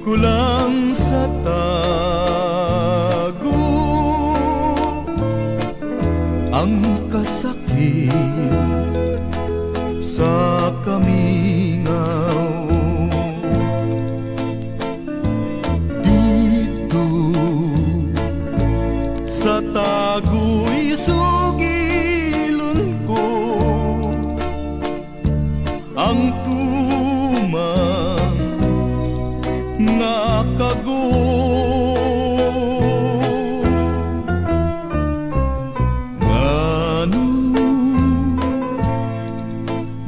Kulang sa tago ang kasakit sa kamingaw. Dito sa tago'y sugilon ko ang tumang nga kago. Ngano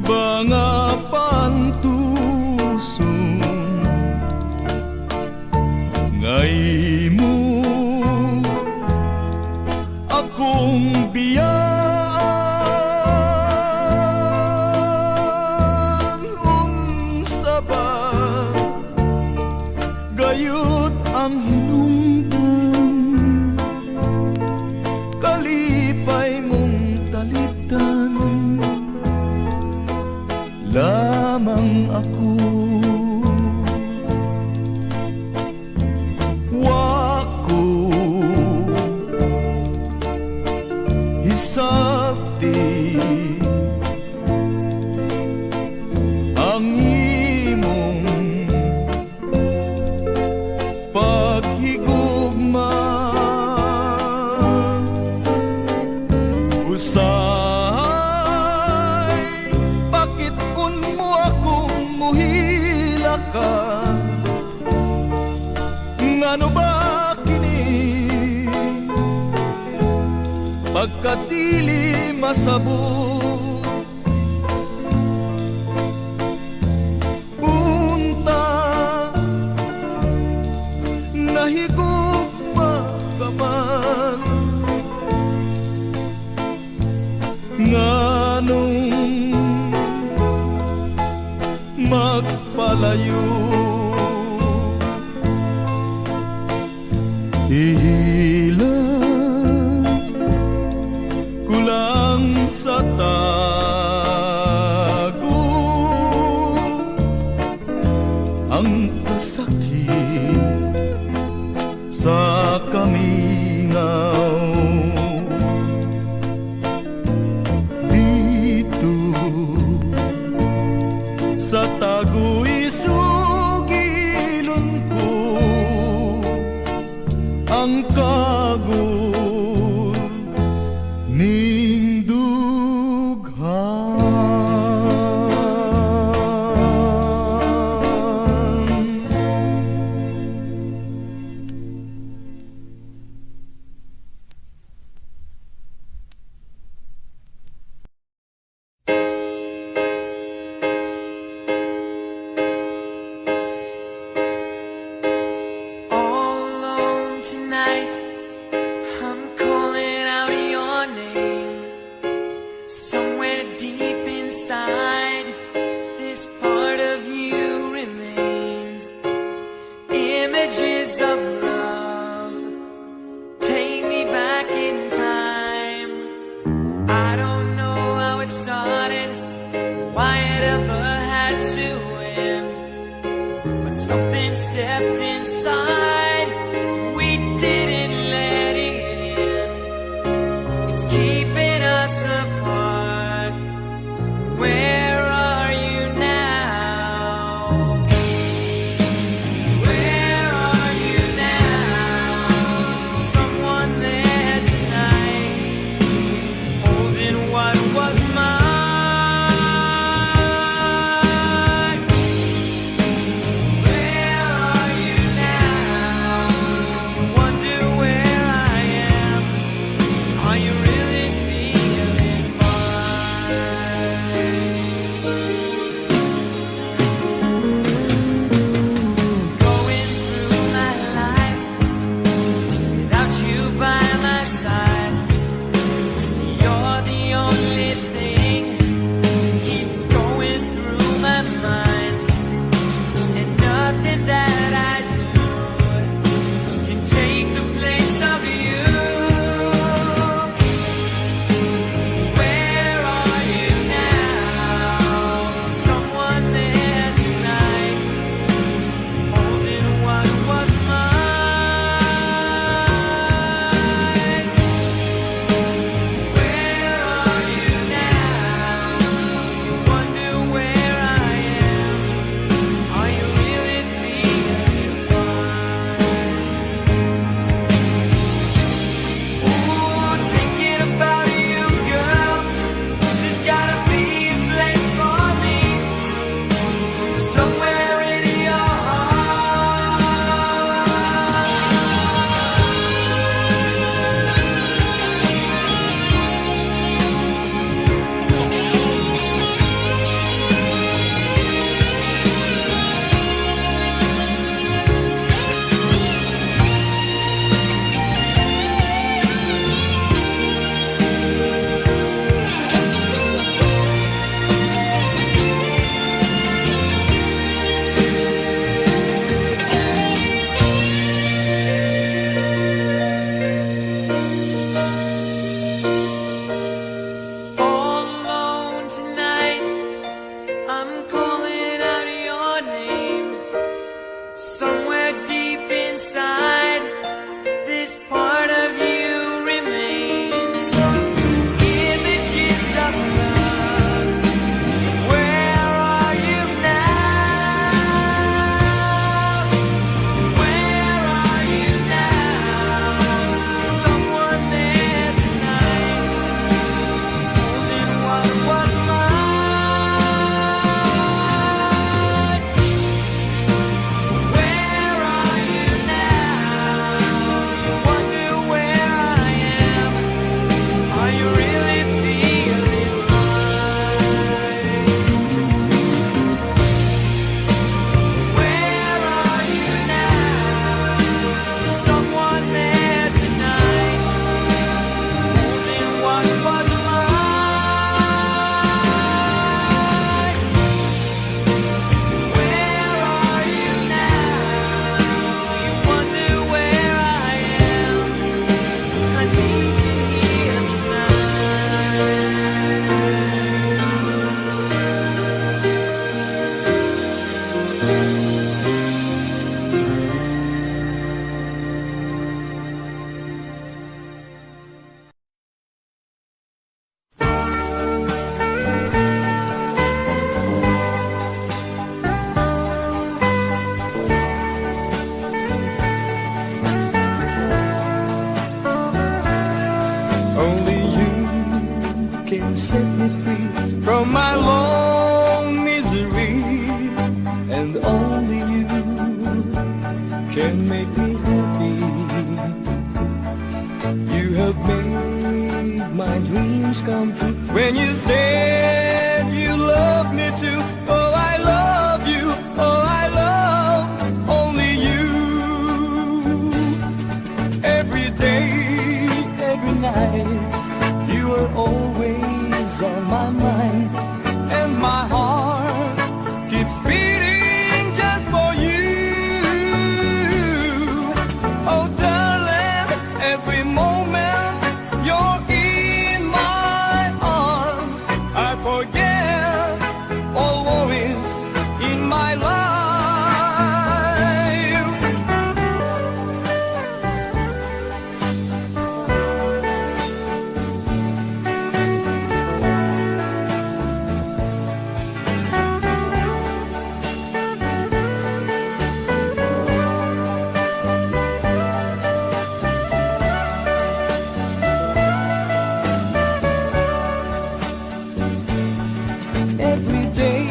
ba nga pantusong ngay mo akong biyaan? Unsa ba gayud ang hinungdan, kalipay mong talitan lamang ako. Wako hisabti ang imong paghigugma. Usay pakit-un mo akong muhila ka. Ngano ba kini pagkatili masabot? Unta nahigugma ka man, nganong magpalayo? Ilang kulang sa tago ang kasakit sa kamingaw. Dito sa tago'y sugilon ko ang kagul ning dughan. Only you can set me free from my long misery, and only you can make me happy. You have made my dreams come true when you said you love me too. Oh, I love you. Oh, I love only you. Every day, every night, you are always on my mind, and my heart keeps beating just for you. Oh, darling, every moment you're in my arms, I forget all worries in my life. Every day,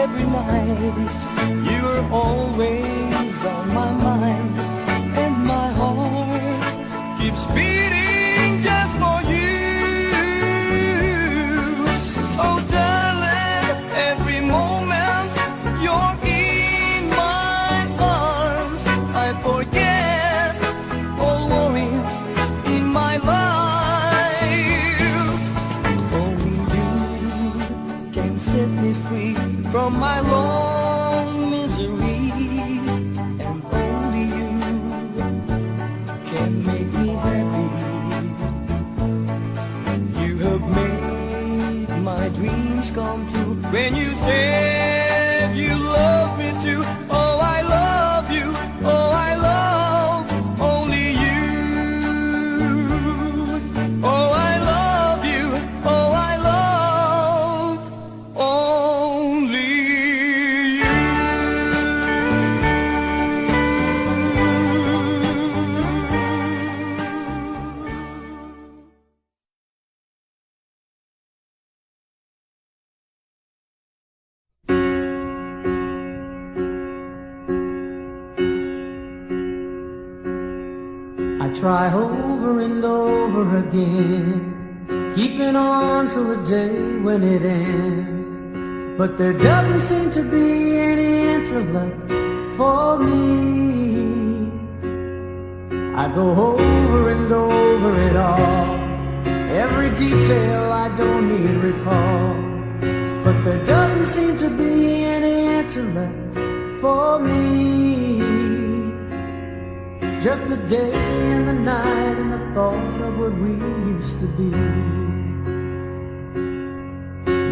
every night, you are always on my mind, and my heart keeps beating just for you. Oh, darling, every moment you're in my arms, I forget all worries in my life. Only you can set me free from my long misery, and only you can make me happy. You have made my dreams come true when you said you love me too. Oh, I love you. Oh, I love only you. Oh, I love you. Oh, I love only you. I try over and over again, keeping on till the day when it ends. But there doesn't seem to be any answer left for me. I go over and over it all, every detail I don't need recall. But there doesn't seem to be any answer left for me. Just the day and the night and the thought of what we used to be.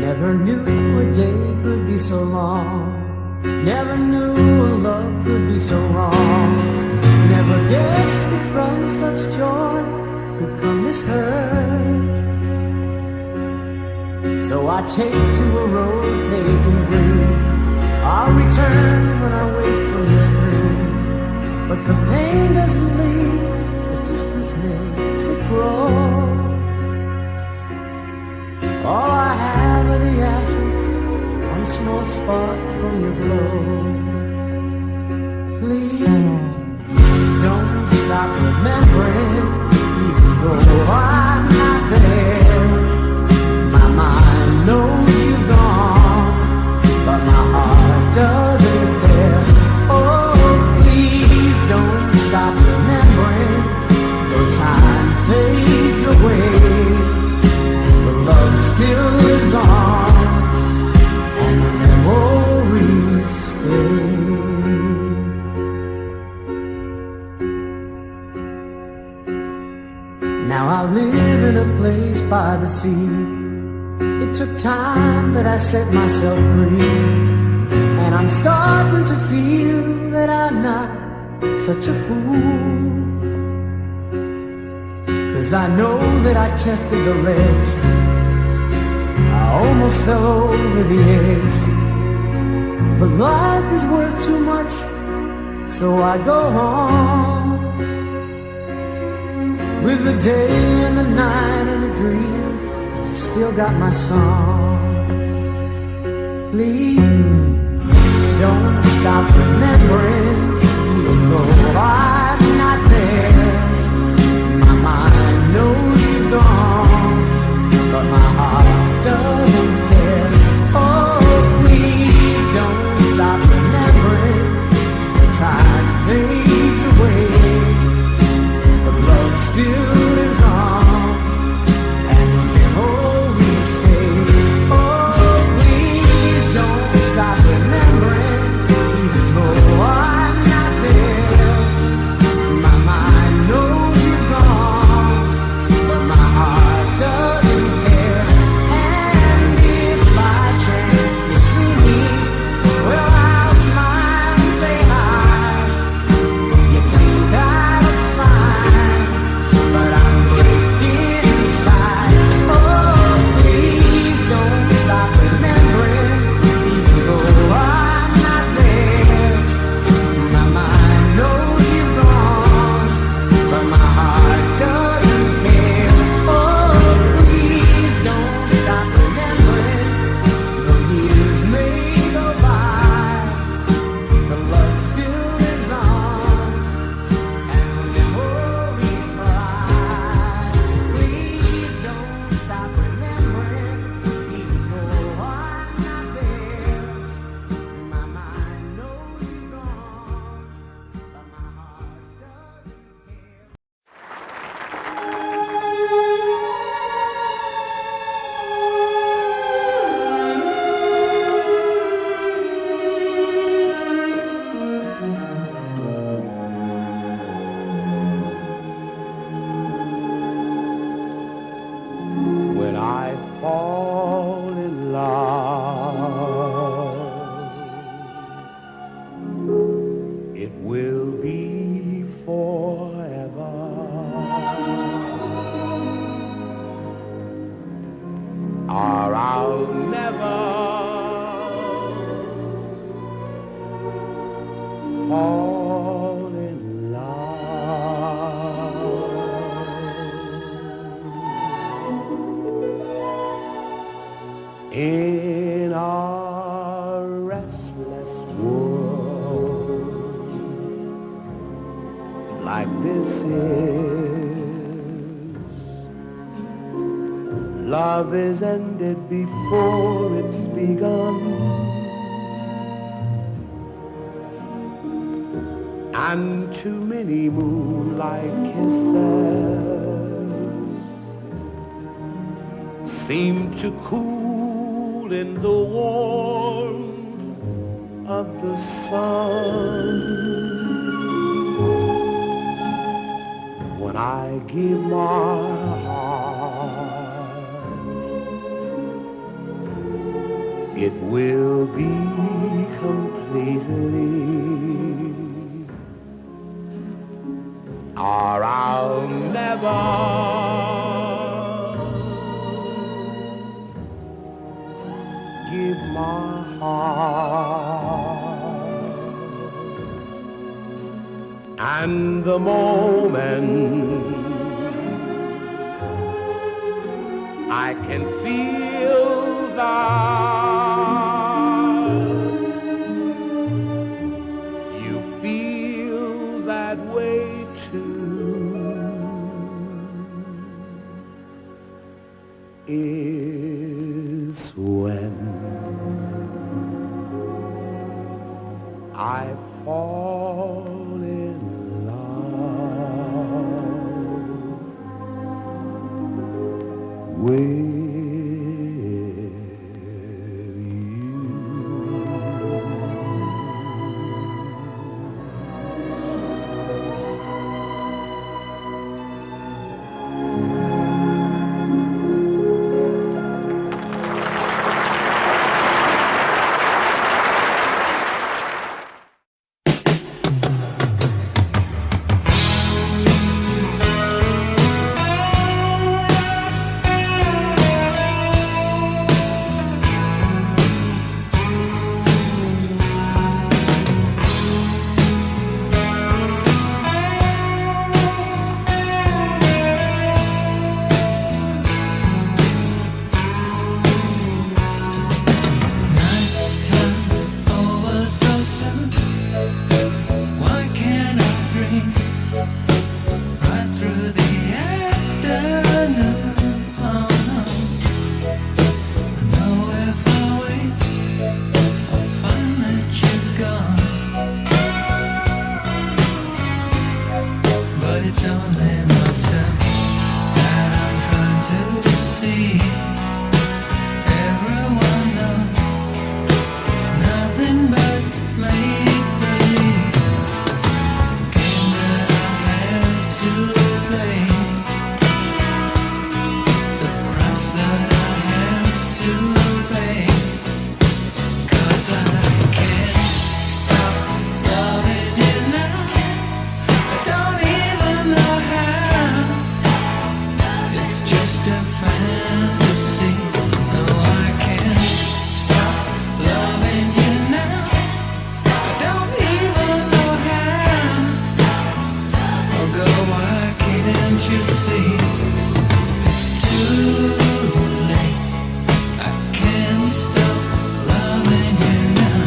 Never knew a day could be so long, never knew a love could be so wrong. Never guessed that from such joy could come this hurt. So I take to a road paved in green, I'll return when I wake from this dream. But the pain doesn't leave, the distance makes it grow. All I have are the ashes, one small spark from your glow. Please, don't stop remembering, even though I'm not there. My mind knows you've gone, but my heart doesn't care. Oh, please don't stop remembering, though time fades away. The love still lives on, and the memories stay. Now I live in a place by the sea. It took time, but I set myself free. And I'm starting to feel that I'm not such a fool. 'Cause I know that I tested the ledge, I almost fell over the edge. But life is worth too much, so I go on. with the day and the night and a dream. Still got my song. Please don't stop remembering, even though I'm not there. My mind knows you're gone, but my heart doesn't care. Oh, please don't stop remembering. The time fades away, but love still lives on, and memories stay. Oh, please don't stop remembering, even though I'm not there. My mind knows you're gone, but my heart doesn't care. And if by chance you see me, well, I'll smile and say hi. You think I look fine, but I'm breaking inside. Oh, please don't stop remembering, even though I'm not there. My mind knows you're gone, but my heart doesn't care. Oh, please don't stop remembering. The years may go by, the love still lives on, and memories fly. Please don't stop remembering, even though I'm not there. My mind knows you're gone, but my heart doesn't care. When I fall in love, it will be forever. Or I'll never fall in love. In our restless world, like this is, love is ended before it's begun, and too many moonlight kisses seem to cool in the warmth of the sun. When I give my heart, it will be completely, or I'll never give my heart. And the moment I can feel that you feel that way too is when I fall in love with you. a fantasy. No, I can't stop loving you now. I don't even know how. Oh, girl, why can't you see? It's too late. I can't stop loving you now.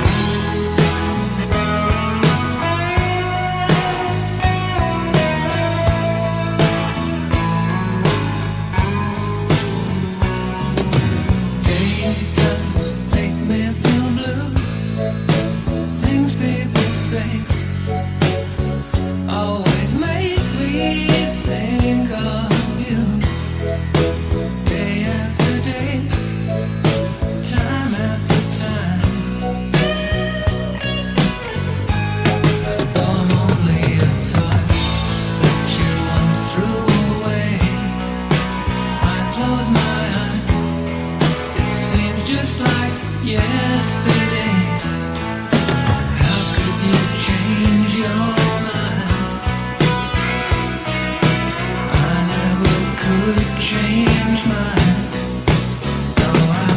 Daytimes make me feel blue. Things people say always make me think of you. Day after day, time after time. Though I'm only a toy that you once threw away, I close my eyes. It seems just like yesterday. How could you change your mind? I never could change mine. No, I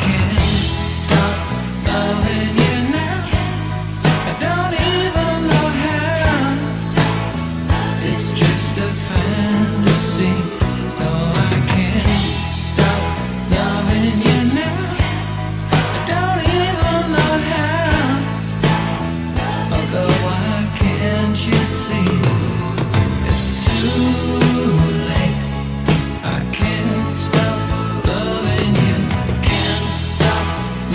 can't stop loving you now. I don't even know how. It's just a fantasy. No, I can't stop loving you now. I don't even know how. Oh, girl, why can't you see? It's too late. I can't stop loving you. Can't stop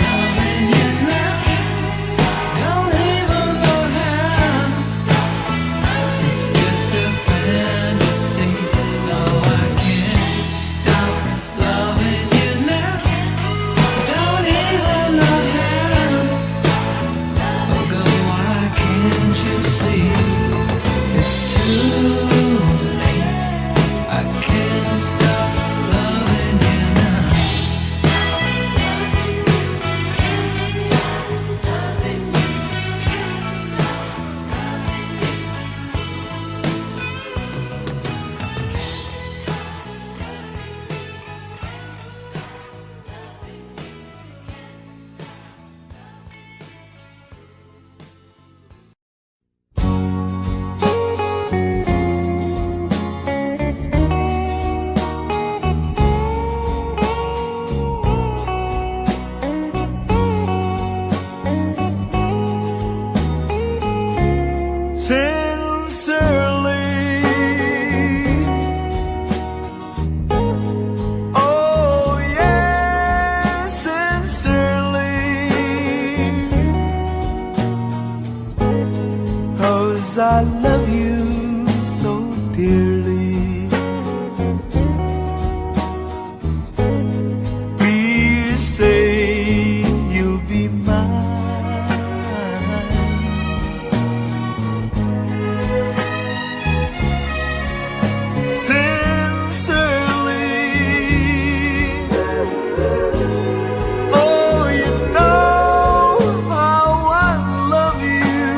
loving you now. Don't even know how. It's just a fantasy. No, I can't stop loving you now. I don't even know how. Oh, girl, why can't you see? It's too late. I can't stop loving you now. Sincerely, oh yes, sincerely, 'cause I love you so dearly. Please say you'll be mine. Sincerely, oh, you know how I love you.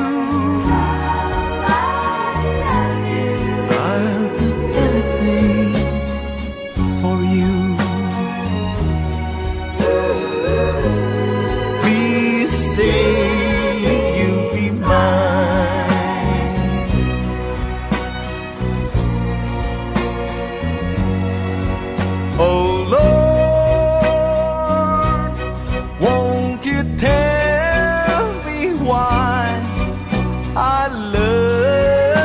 I'll do anything for you. Please say you'll be mine. Oh Lord, won't you tell me why I love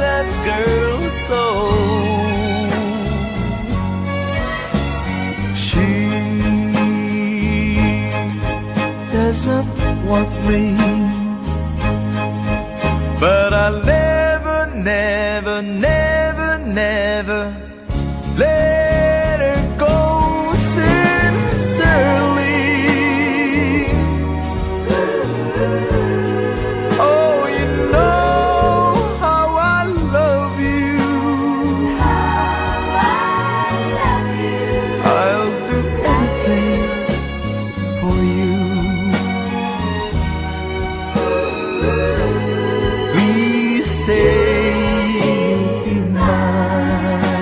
that girl so? She doesn't want me, but I'll never, never, never, never let her go. Sincerely, oh, you know how I love you. I'll do anything for you. Please say you'll be mine.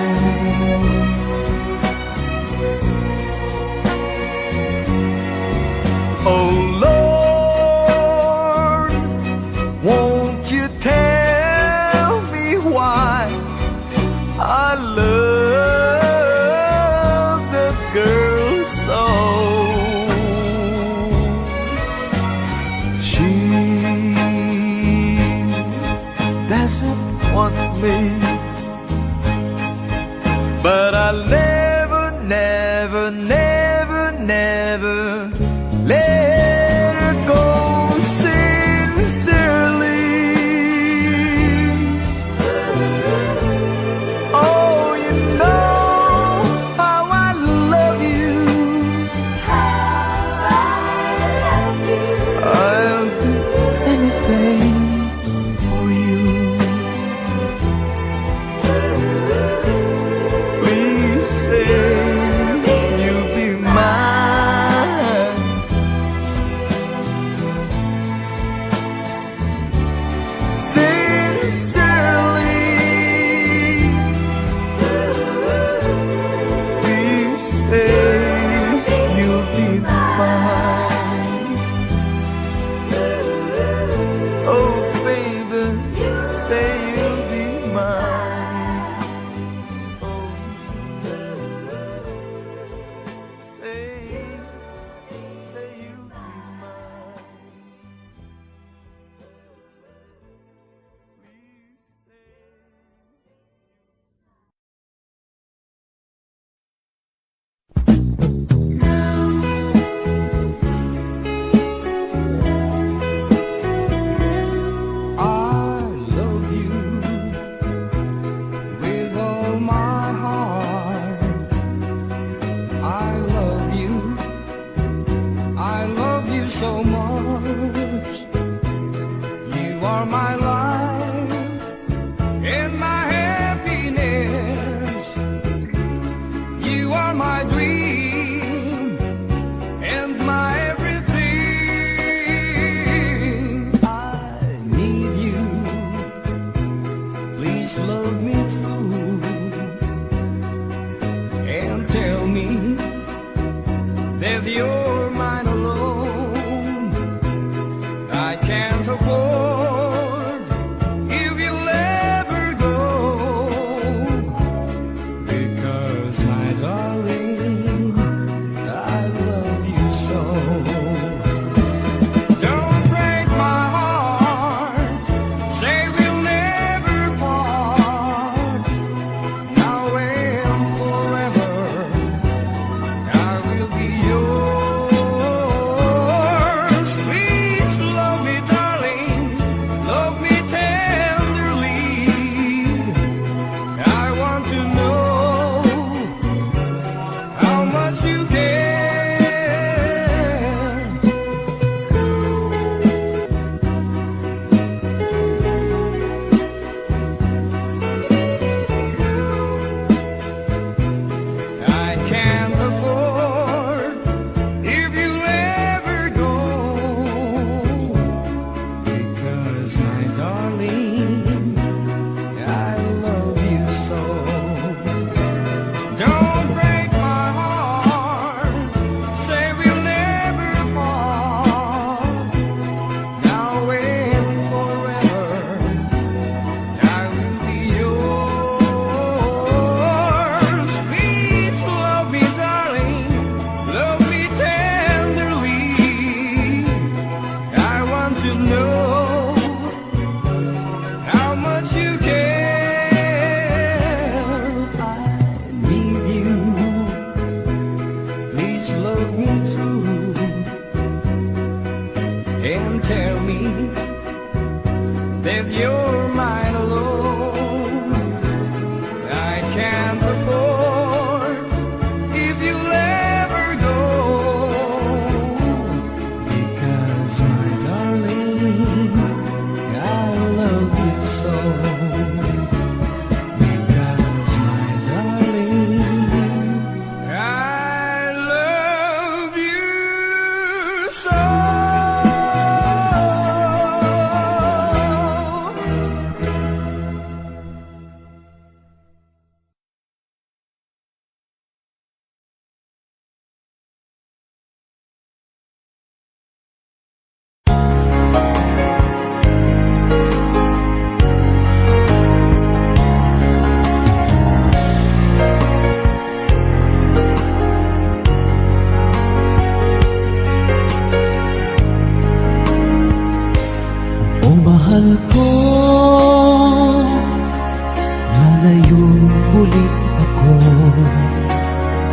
me. But I'll never, never, never, never let her go sincerely. Oh, you know how I love you. I'll do anything for you. Please say you'll be mine. Sincerely, please say you'll be mine. Oh, baby, say you'll be mine. Oh, say you'll be mine. Please say. I love you with all my heart. I love you. I love you so much. You are my life and my happiness. You are my dream and my everything. I need you. Please love me true and tell me that you're mine alone. I can't afford if you'll ever go, because my darling, I love you so. Don't break my heart, say we'll never part. Now and forever, I will be yours.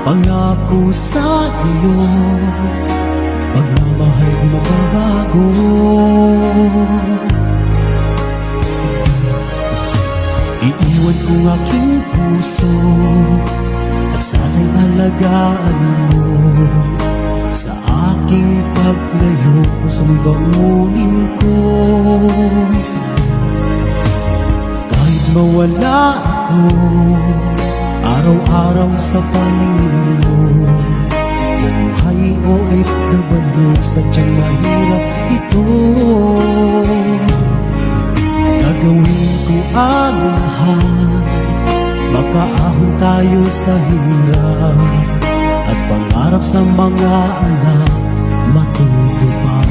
Pangako sa iyo, pagmamahal di magbabago. Iiwan ko aking puso at sana'y alagaan mo. Sa aking paglayo, pusong bangunin ko. Kahit mawala ako araw-araw sa paningin mo, buhay o OFW, sadyang mahirap ito. Gagawin ko ang lahat, makaahon tayo sa hirap, at pangarap sa mga anak matutupad.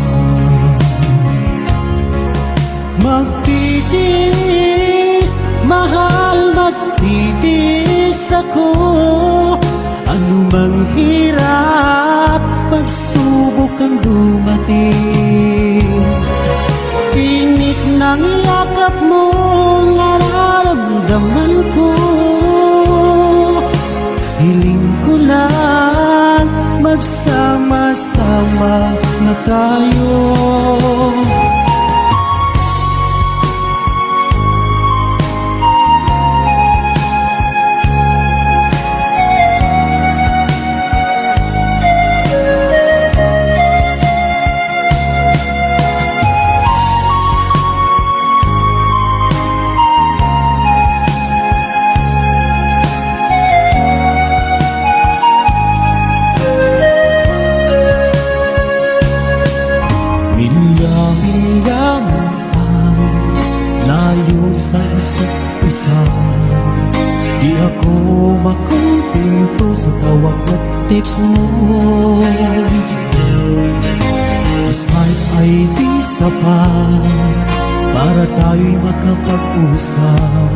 Magtitiis, mahal, magtitiis ako. Ano mang hirap, pagsubok ang dumating. Init ng yakap mo, nararamdaman ko. Hiling ko lang, magsama-sama na tayo. Sa isa't isa, di ako makontento sa tawag at text mo. Despite ay di sapat para tayo'y makapag-usap,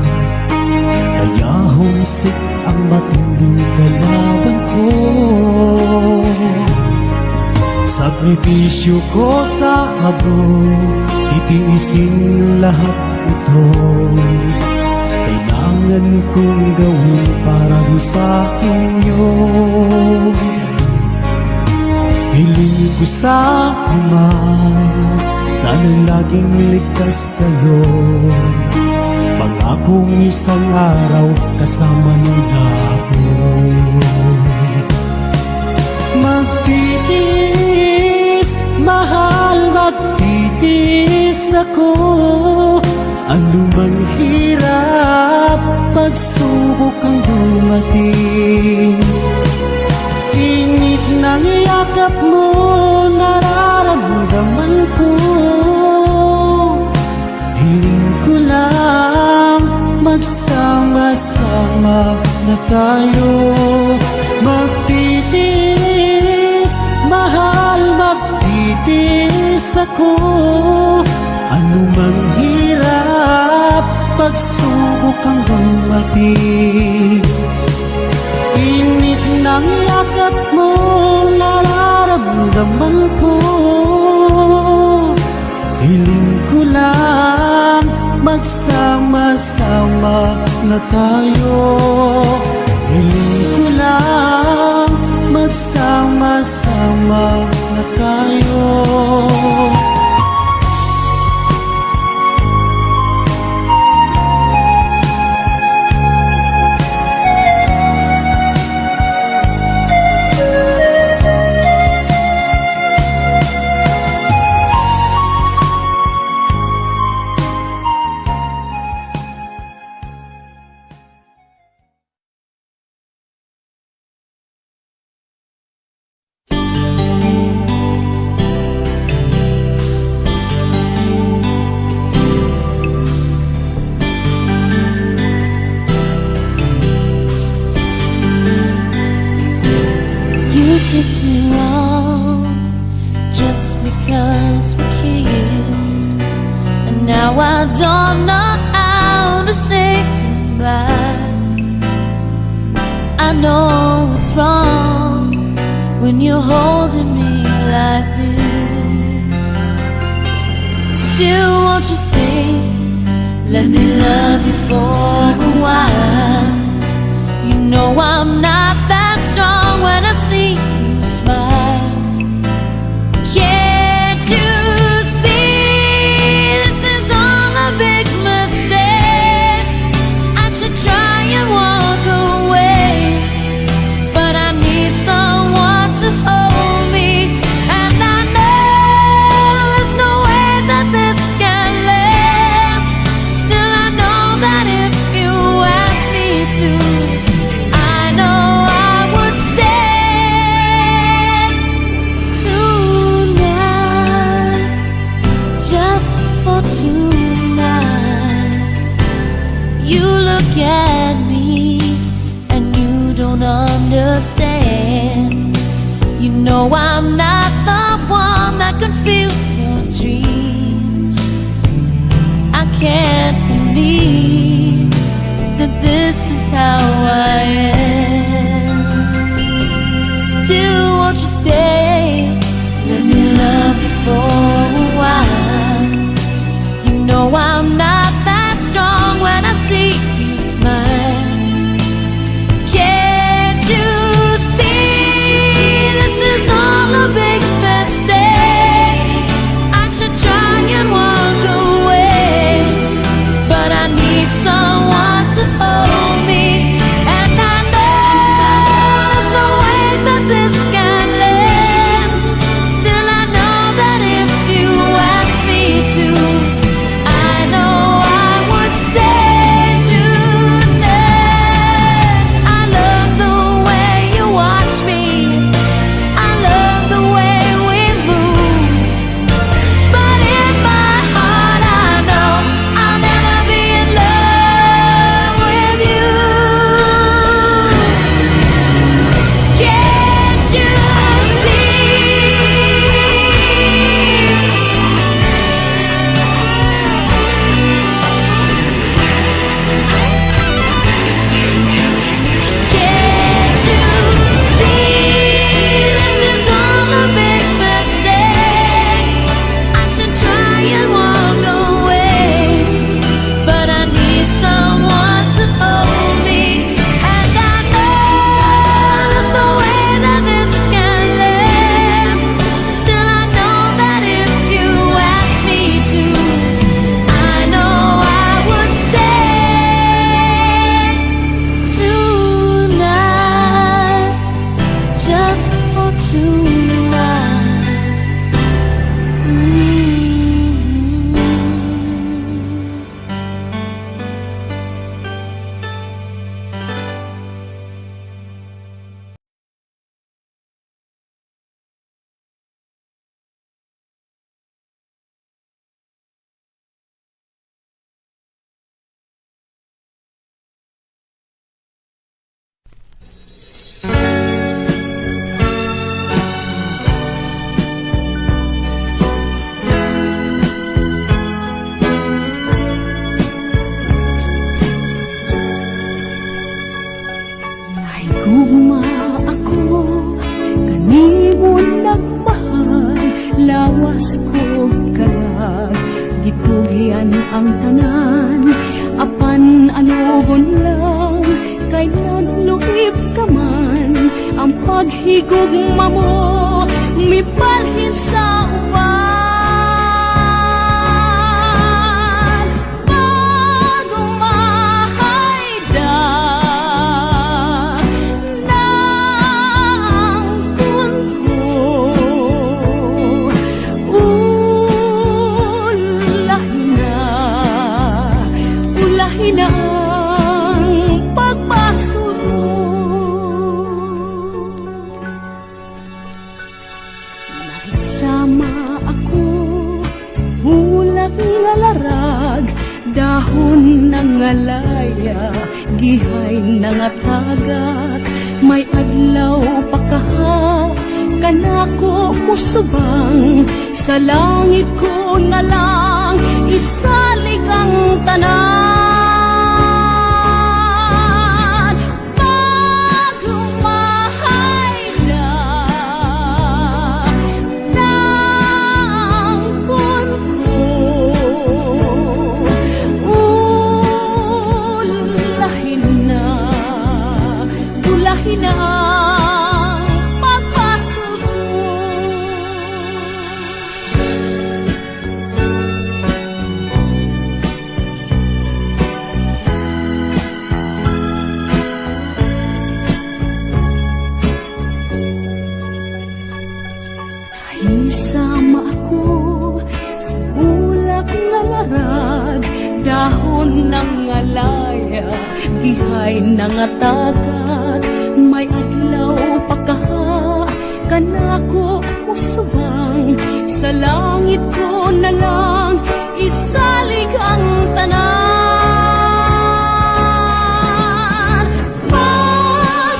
kaya homesick ang matinding kalaban ko. Sakripisyo ko sa abroad, titiisin lahat ito. Kailangan kong gawin para sa inyo. Hiling ko sa Ama, sana'y laging ligtas kayo. Pangakong isang araw kasama niyo na ako. Magtitiis, mahal, magtitiis ako. Ano mang hirap, pagsubok ang dumating. Init ng yakap mo, nararamdaman ko. Hiling ko lang, magsama-sama na tayo. Magtitiis, mahal, magtitiis ako. Ano mang hirap, pagsubok ang dumating. Init ng yakap mo, nararamdaman ko. Hiling ko lang, magsama-sama na tayo. Hiling ko lang, magsama-sama na tayo. Took me wrong just because we kissed, and now I don't know how to say goodbye. I know it's wrong when you're holding me like this. Still, won't you stay? Let me love you for a while. You know I'm not that strong. understand. You know I'm not the one that can feel your dreams. I can't believe that this is how I am. Still, won't you stay? Let me love you for a while. You know I'm not that strong when I see you smile. Can't you see this is all a big mistake? I should try and walk away, but I need someone to hold me. And I know there's no way that this can last. Still I know that if you ask me to, I know I would stay tonight. I love the way you watch me, I love the way we move, but in my heart I know I'll never be in love with you. Can't you see? Can't you see? This is all a big mistake. I should try and walk away, but I need someone to hold me. And I know there's no way that this can last. Still I know that if you ask me to, I know I would stay tonight, just for tonight. Ay gugma ako, kanimo nagmahal, lawas ko kalag, gitugian ang tanan, apan anugon lang, kay nagluib ka man, ang paghigugma mo, mipalhin sa uban. Sama ako sa hulak nga larag, dahon ng ngalaya, gihay nga tagat, may adlaw pa kaha, kanako musubang, sa langit ko na lang, isalig ang tanan. Sama ako sa ulak nga larag, dahon ng ngalaya, gihay ng tagat, may adlaw pa kaha, kanako musubang, sa langit ko na lang, isalig ang tanan. Pagmahal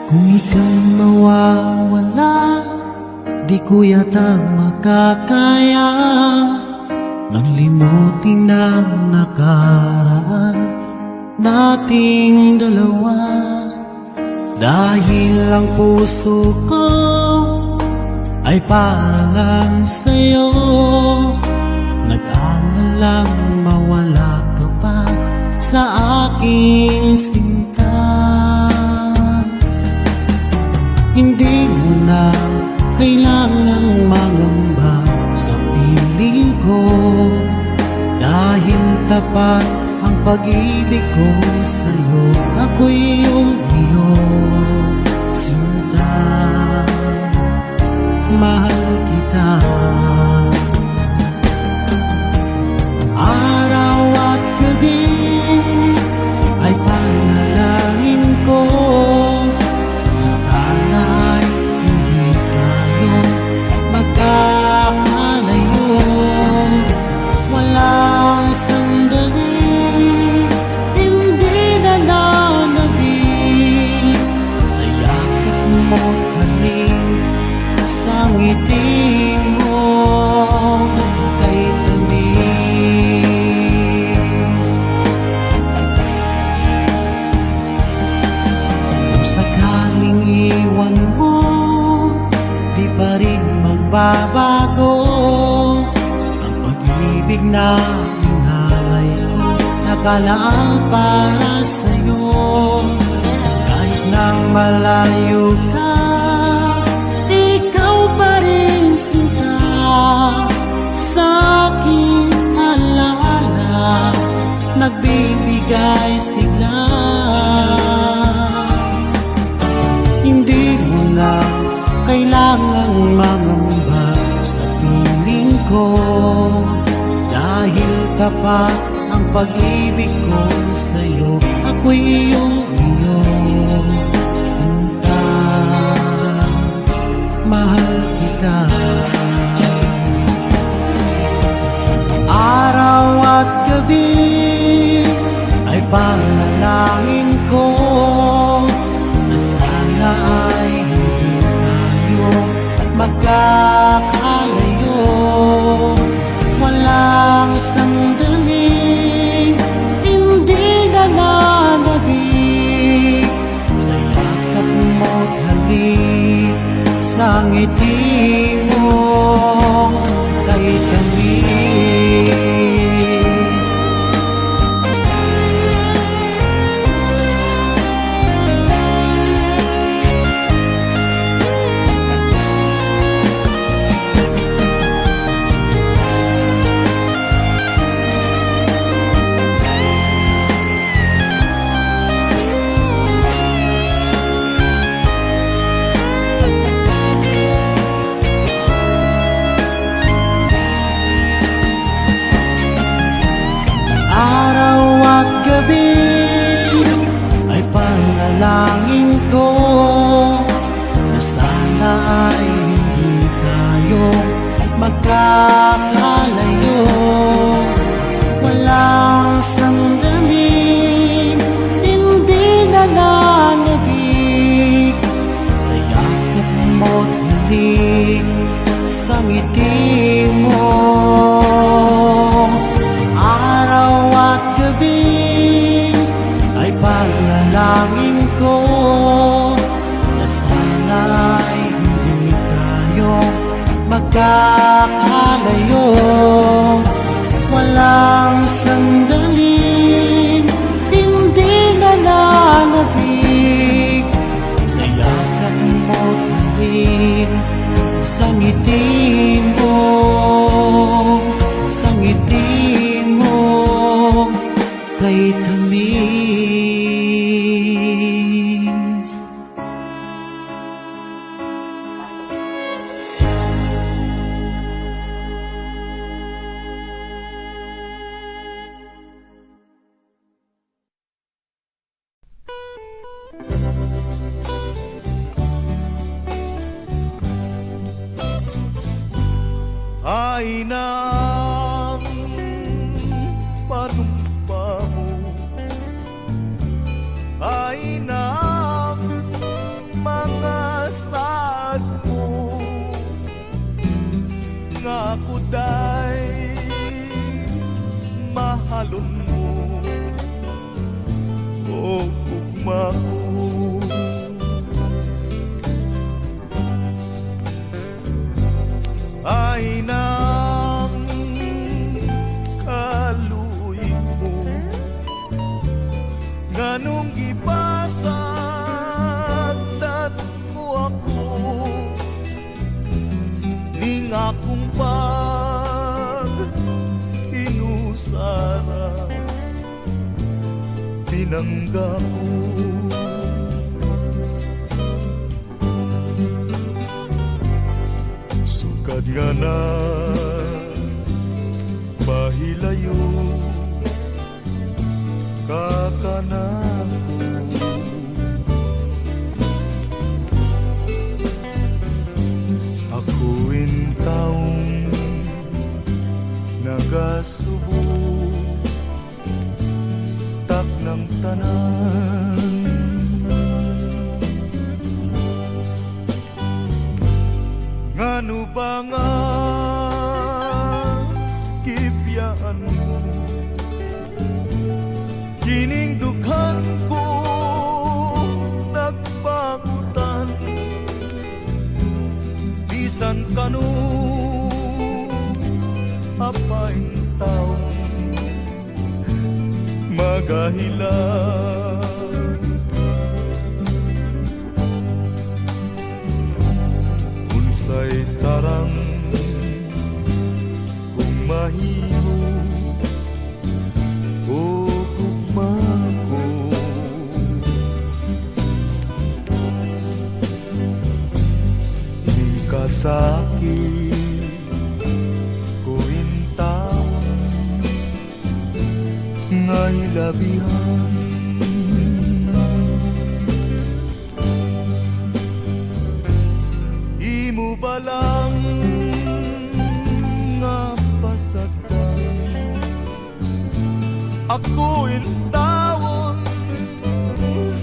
Kung ika'y mawawala, di ko yata makakaya nang limutin ang nakaraan nating dalawa. Dahil ang puso ko ay para lang sa'yo, nag-aalalang mawala ka pa sa aking sinta. Hindi mo na kailangang mangamba sa piling ko, dahil tapat ang pag-ibig ko sa'yo. Ako'y iyong sinta, mahal kita. Araw at gabi ay panalangin ko na sana'y hindi tayo magkakalayo. Walang sandali hindi nananabik sa yakap mo't halik, sa ngiti mo kay tamis. Kung sakaling iwan mo, di pa rin magbabago ang pag-ibig na inalay ko, nakalaang para sa'yo. Kahit nang malayo ka, ikaw pa rin sinta sa aking alaala, nagbibigay sigla. Hindi mo na kailangang mangamba sa piling ko, dahil tapat ang pag-ibig ko sa'yo. Ako'y iyong sinta, mahal kita. Araw at gabi ay panalangin ko na sana ay hindi tayo magkakalayo. Walang sandali hindi nananabik sa yakap mo't halik, sa ngiti mo kay tamis. Araw at gabi ay panalangin ko na sana ay hindi tayo magkakalayo. Walang sandali hindi nananabik sa yakap mo't halik, sa ngiti mo. Araw at gabi ay panalangin ko na sana ay hindi tayo magkakalayo. Walang sandali hindi nananabik sa yakap mo't halik, sa ngiti mo, sa ngiti mo kay tamis. Ay nang panumpa mo, ay nang mo, o ugma ko. Ay nang kaluy mo, nganong gipasagdat mo ako, ning akong pag inusara, pinangga ko. Sugad nga na pahilayo kakanako, akuin taong nagasubo tak ng tanan. Ngano ba nga kipyaan mo, kining dughan ko nagpagutan, bisan kanu apaing taong magahilan. Unsay sarang kung mahimo o gugma ko, di ka sakit kuwintaon nga'y labihan. Imo ba lang nga pasagdan, ako intawon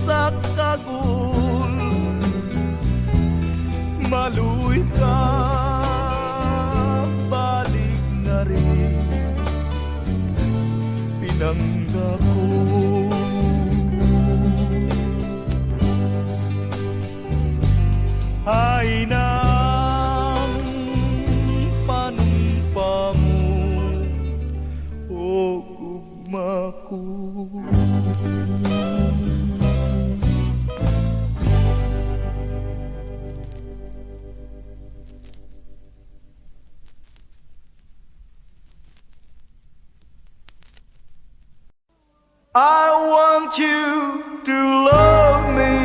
sa kagul, maluy ka balik na rin, pinangga ko. Ay nang panumpa mo, o ugma ko. I want you to love me,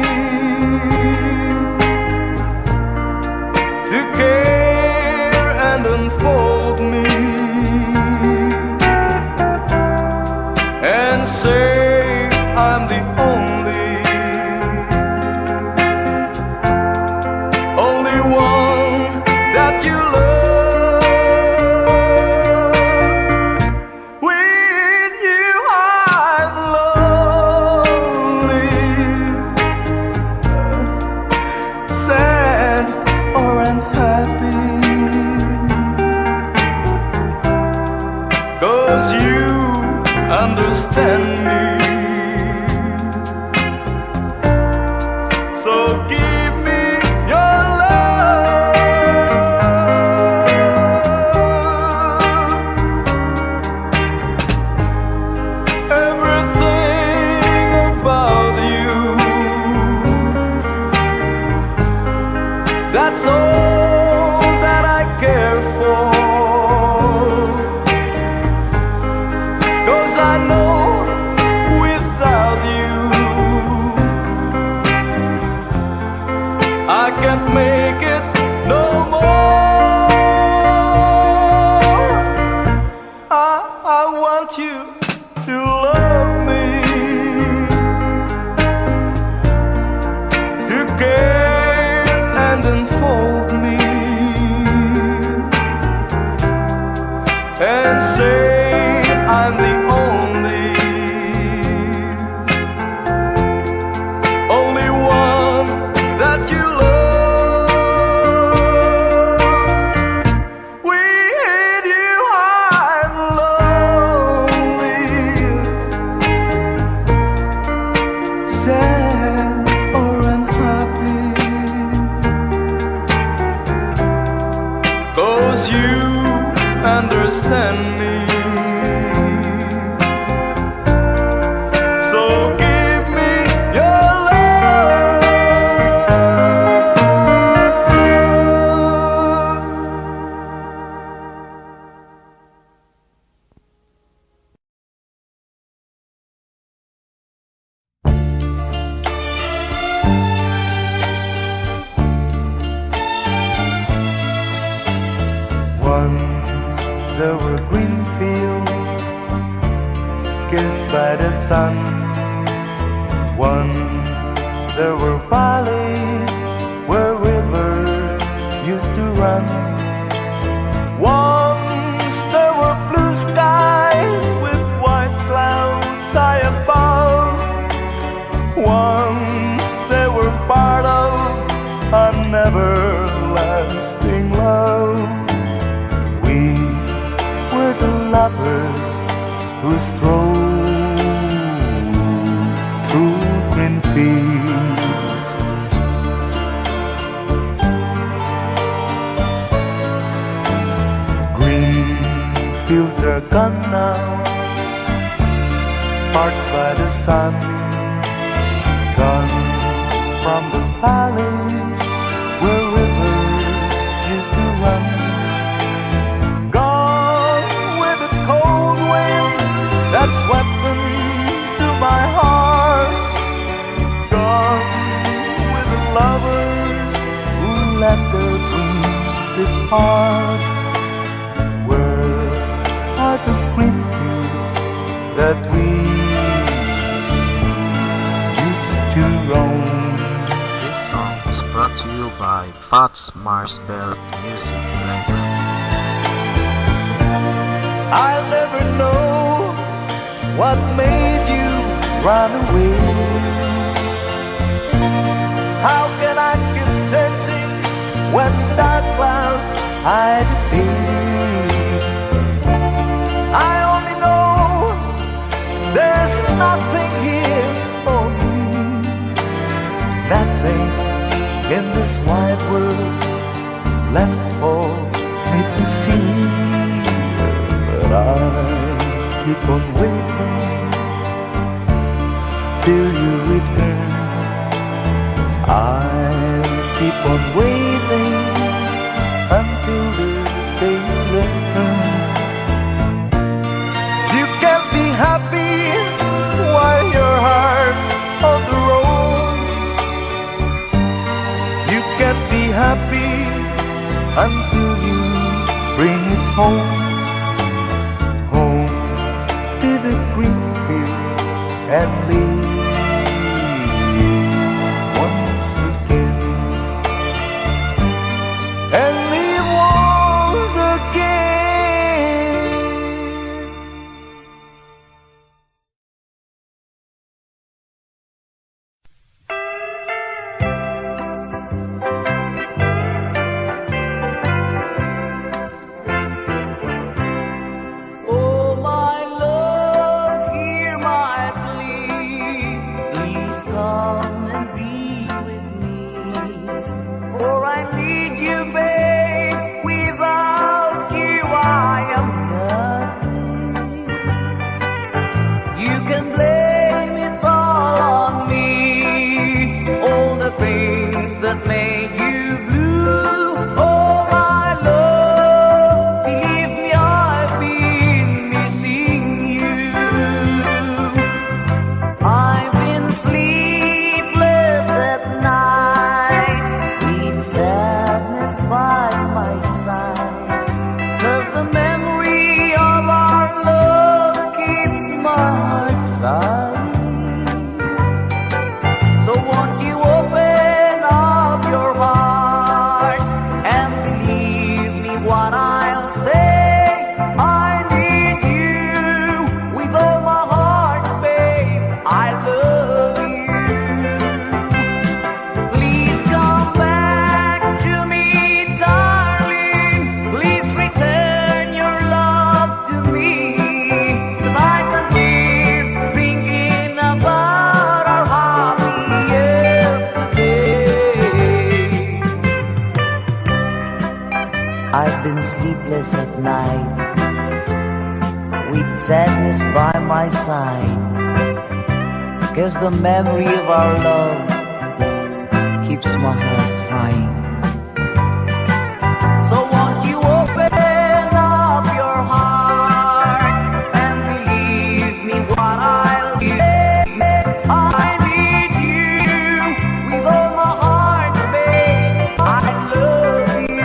to care and unfold me, and say I'm the only one that you love. With you I'm lonely, sad or unhappy, 'cause you understand me. So give me your love. Everything about you, that's all that I care for. 'Cause I know without you I can't make it no more. I want you to love me, to care and unfold me, and say I'm the only one that you love. With you I'm lonely, kissed by the sun. Once there were valleys where rivers used to run. Once there were blue skies with white clouds high above. Once they were part of an everlasting love. We were the lovers who strolled through green fields. Green fields are gone now, parched by the sun. Gone from the valleys where rivers used to run. Gone with the cold wind that swept into my heart. Gone with the lovers who let their dreams depart. Where are the green fields that we to roam? This song is brought to you by Pat's Marsbell Music Library. I'll never know what made you run away. How can I keep sensing when dark clouds hide the day? I only know there's nothing here for me. Nothing in this wide world left for me to see. But I keep on waiting till you return. I'll keep on waiting until the day you return. You can't be happy while your heart's on the road. You can't be happy until you bring it home. Home to the green field and leave once again. And leave once again. Oh, my love, hear my plea. Please come and be with me. For I need you, babe. Without you, I am nothing. You can blame it all on me. All the things that made you blue. Oh, my love, believe me, I've been missing you. I've been sleepless at night, with sadness by my side. 'Cause the memory of our love keeps my heart sighing. So won't you open up your heart and believe me what I'll say? I need you with all my heart, babe. I love you. Please come back to me, darling. Please return your love to me. 'Cause I can keep thinking about our happy yesterday. I've been sleepless at night, with sadness by my side. 'Cause the memory of our love keeps my heart sighing. So won't you open up your heart and believe me what I'll say? I need you with all my heart, babe. I love you.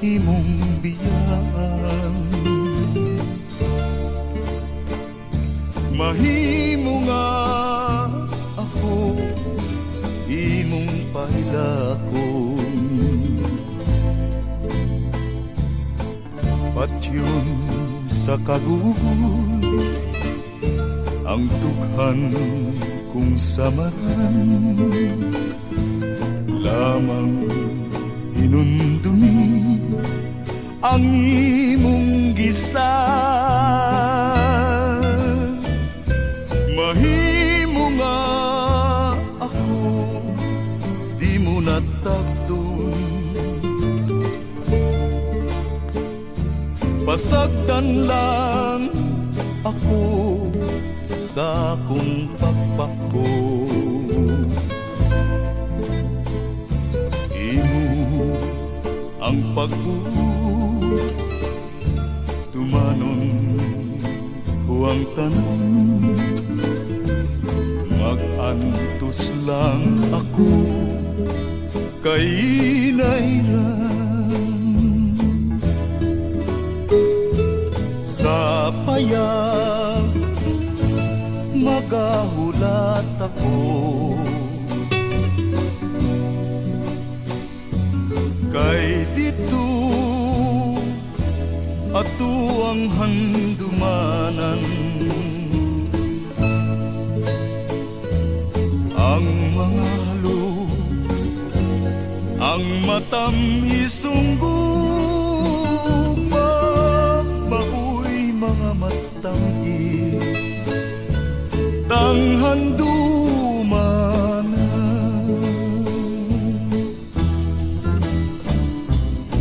imong biyaan. Mahimo nga ako imong pailakon, patyon sa kagugol ang tughan kung samaran, lamang hinundumi ang imong gisa. Mahimo nga ako di mo natagdon, pasagdan lang ako sa akong pagpako. Imo ang tumanon ko ang tanan, mag-antos lang ako kay nairan. Sa payag magahulat ako, kay dito ato ang handumanan. Ang mga halo, ang matamis-ong gugma, mao'y mga matamis, tanghandumanan.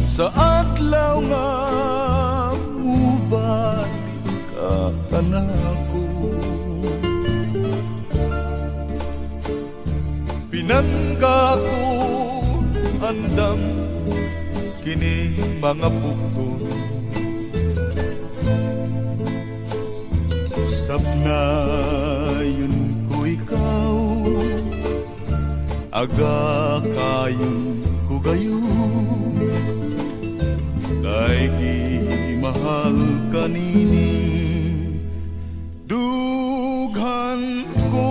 Sa adlaw nga mubalik ka kanako, pinangga ko andam kini mga pugto, sapnayon ko ikaw, aga kayon ko gayon, kay mahal kanining dughan ko.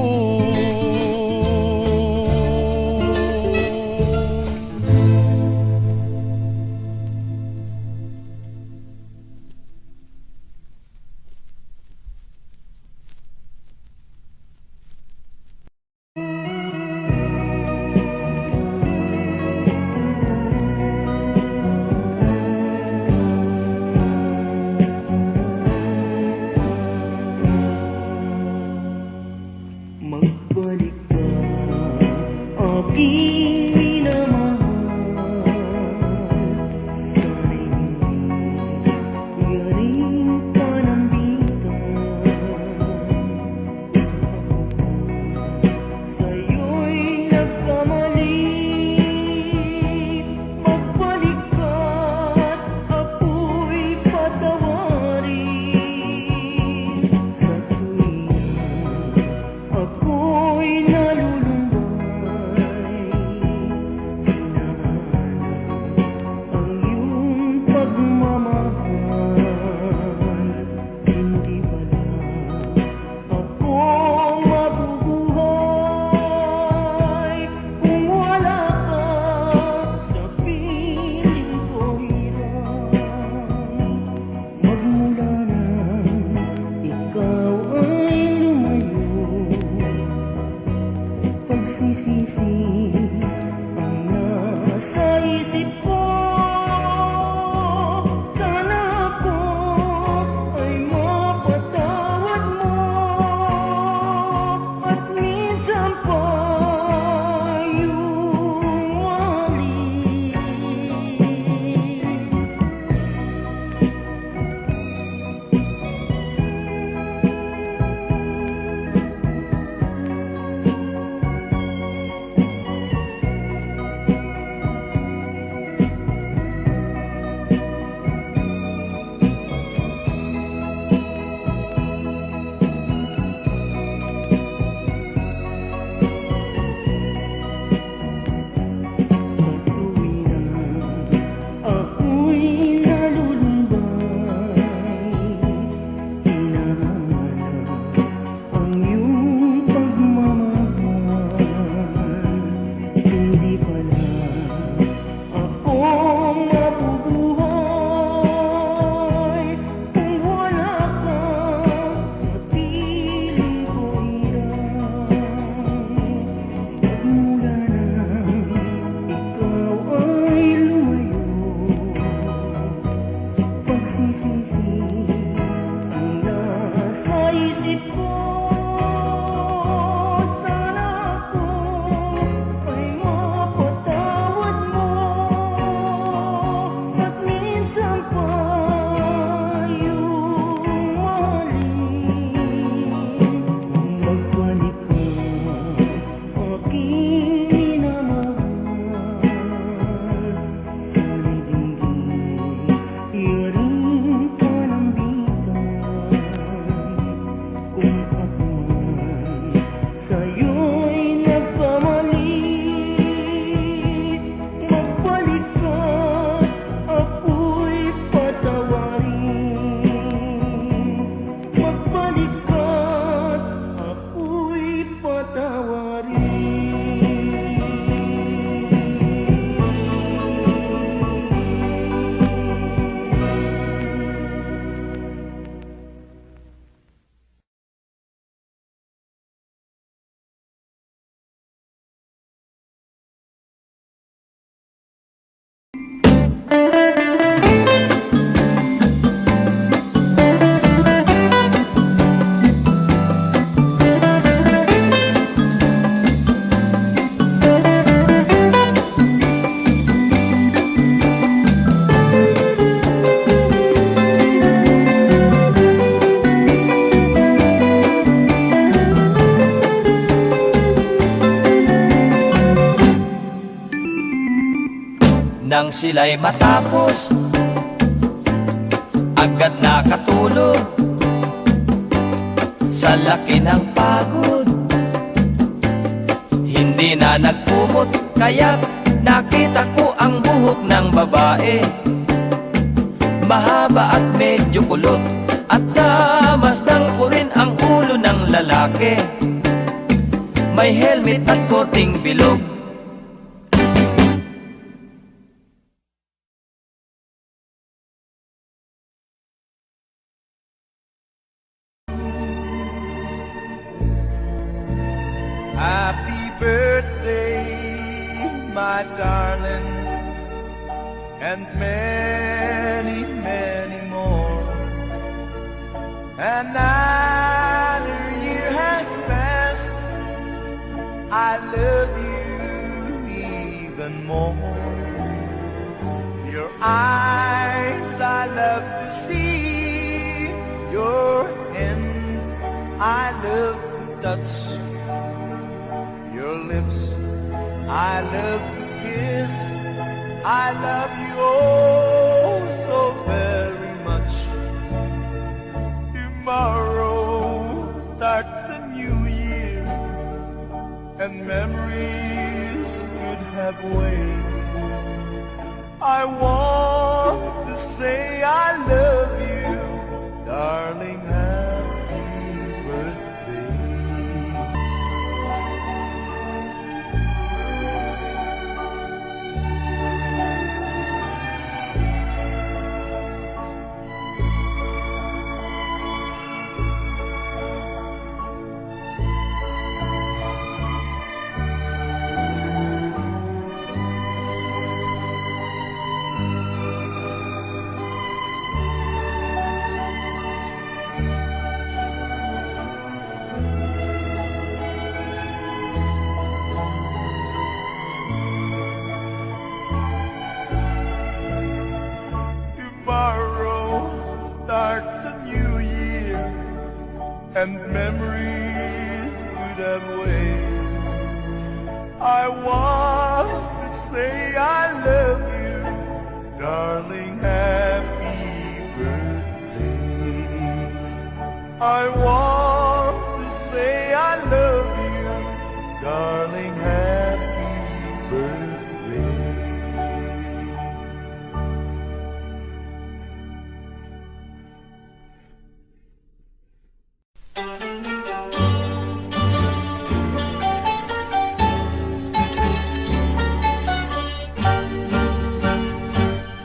Nang sila'y matapos, agad nakatulog. Sa laki ng pagod, hindi na nagkumot, kaya't nakita ko ang buhok ng babae. Mahaba at medyo kulot, at namasdan ko rin ang ulo ng lalaki. May helmet at korting bilog. Happy birthday, my darling, and many, many more. Another year has passed, I love you even more. Your eyes I love to see, your hand I love to touch, your lips I love to kiss. I love you oh so very much. Tomorrow starts the new year, and memories could have waited. I want to say I love you, darling. Happy birthday. Tomorrow starts a new year, and memories could have waited. I want to say I love you, darling. Happy birthday. I want to say I love you, darling. Happy birthday.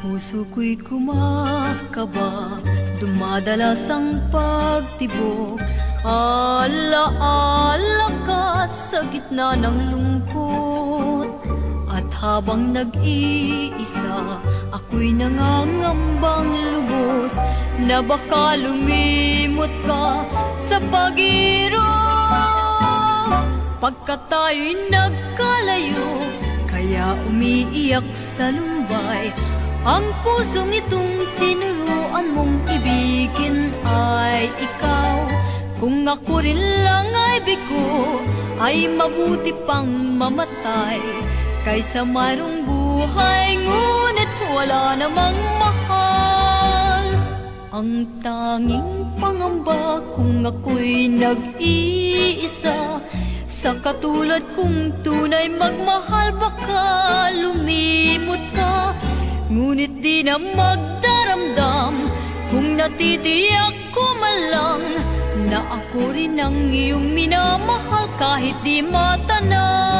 Puso ko'y kumakaba, dumadalas ang pagtibok. Ala-ala ka sa gitna ng lungkot. At habang nag-iisa, ako'y nangangambang lubos na baka lumimot ka sa pag-irog. Pagka tayo'y nagkalayo, kaya umiiyak sa lumbay. Ang pusong itong tinuruan mong ibigin ay ikaw. Kung ako rin lang ay bigo, ay mabuti pang mamatay kaysa mayroong buhay ngunit wala namang mahal. Ang tanging pangamba kung ako'y nag-iisa, sa katulad kong tunay magmahal baka lumimot ka. Ngunit di na magdaramdam kung natitiyak ko man lang na ako rin ang iyong minamahal kahit di matanaw.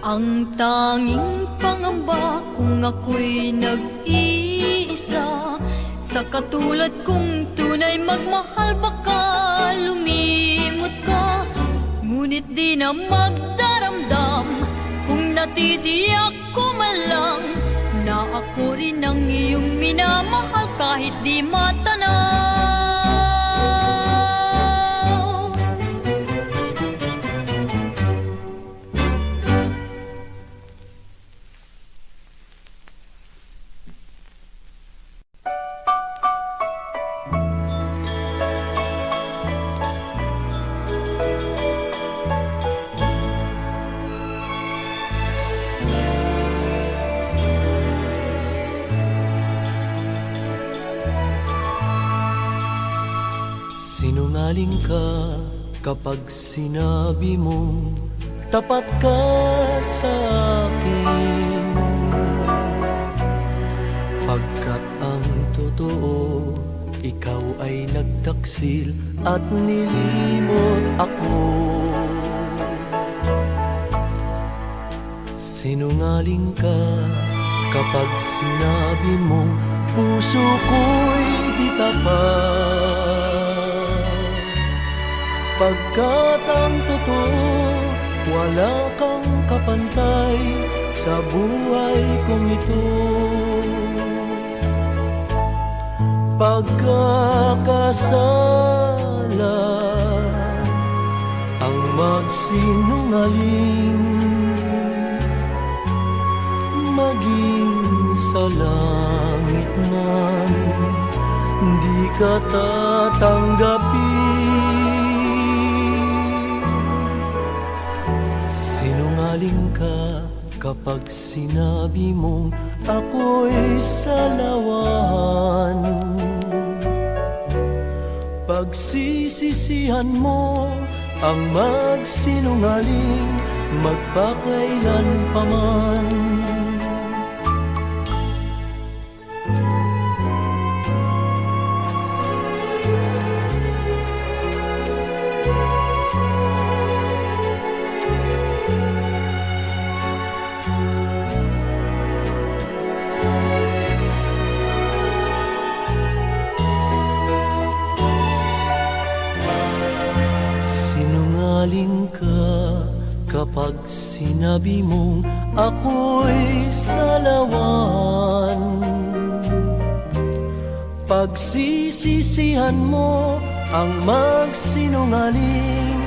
Ang tanging pangamba kung ako'y nag-iisa, sa katulad kong tunay magmahal baka lumimot ka. Ngunit di na magdaramdam kung natitiyak ko man lang na ako rin ang iyong minamahal kahit di matanaw. Sinungaling ka kapag sinabi mo tapat ka sa akin. Pagkat ang totoo, ikaw ay nagtaksil at nilimot ako. Sinungaling ka kapag sinabi mo puso ko'y di tapat. Pagkat ang totoo, wala kang kapantay sa buhay kong ito. Pagkakasala ang magsinungaling, maging sa langit man di ka tatanggapin. Sinungaling ka kapag sinabi mong ako'y salawan. Pagsisisihan mo ang magsinungaling magpakailan pa man. Sinungaling ka kapag sinabi mong ako'y salawan. Pagsisisihan mo ang magsinungaling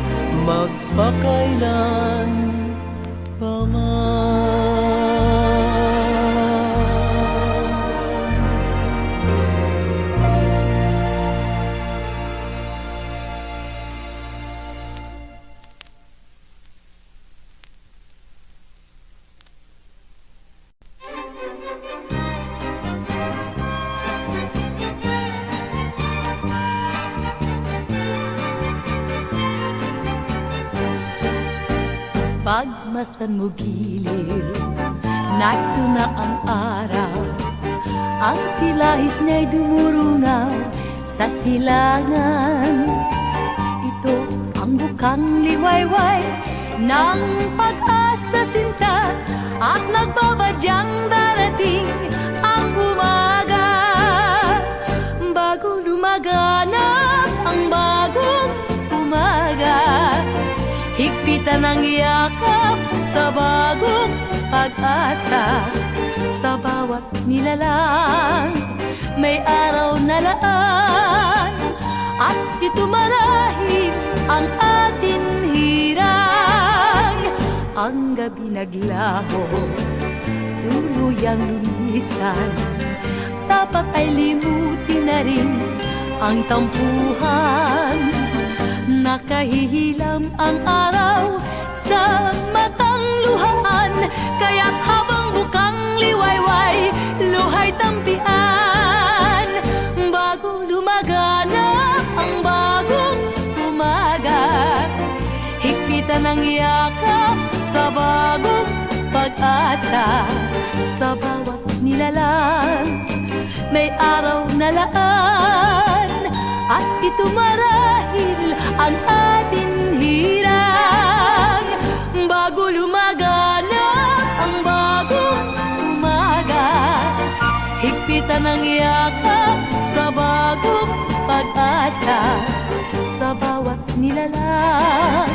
magpakailan pa man. Pagmasdan mo giliw, narito na ang araw. Ang silahis niya'y dumurungaw sa silangan. Ito ang bukang liwayway ng pag-asa sinta, at nagbabadyang darating ang umaga. Bago lumaganap ang bagong umaga, higpitan ang yakap sa bagong pag-asa. Sa bawat nilalang may araw na laan, at ito marahil ang atin hirang. Ang gabi naglaho, tuluyang lumisan, dapat ay limutin na rin ang tampuhan. Nakahihilam ang araw sa matang luhaan, kaya't habang bukang liwayway, luhay tampian. Bago lumaganap ang bagong umaga, higpitan ang yakap sa bagong pag-asa. Sa bawat nilalang may araw na laan, at ito marahil ang atin hirang. Bago lumaganap ang bagong umaga, higpitan ang yakap sa bagong pag-asa. Sa bawat nilalang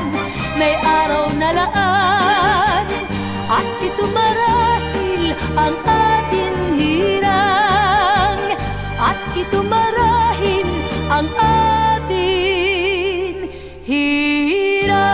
may araw na laan, at ito marahil ang atin hirang. At ito marahil ang atin hirang.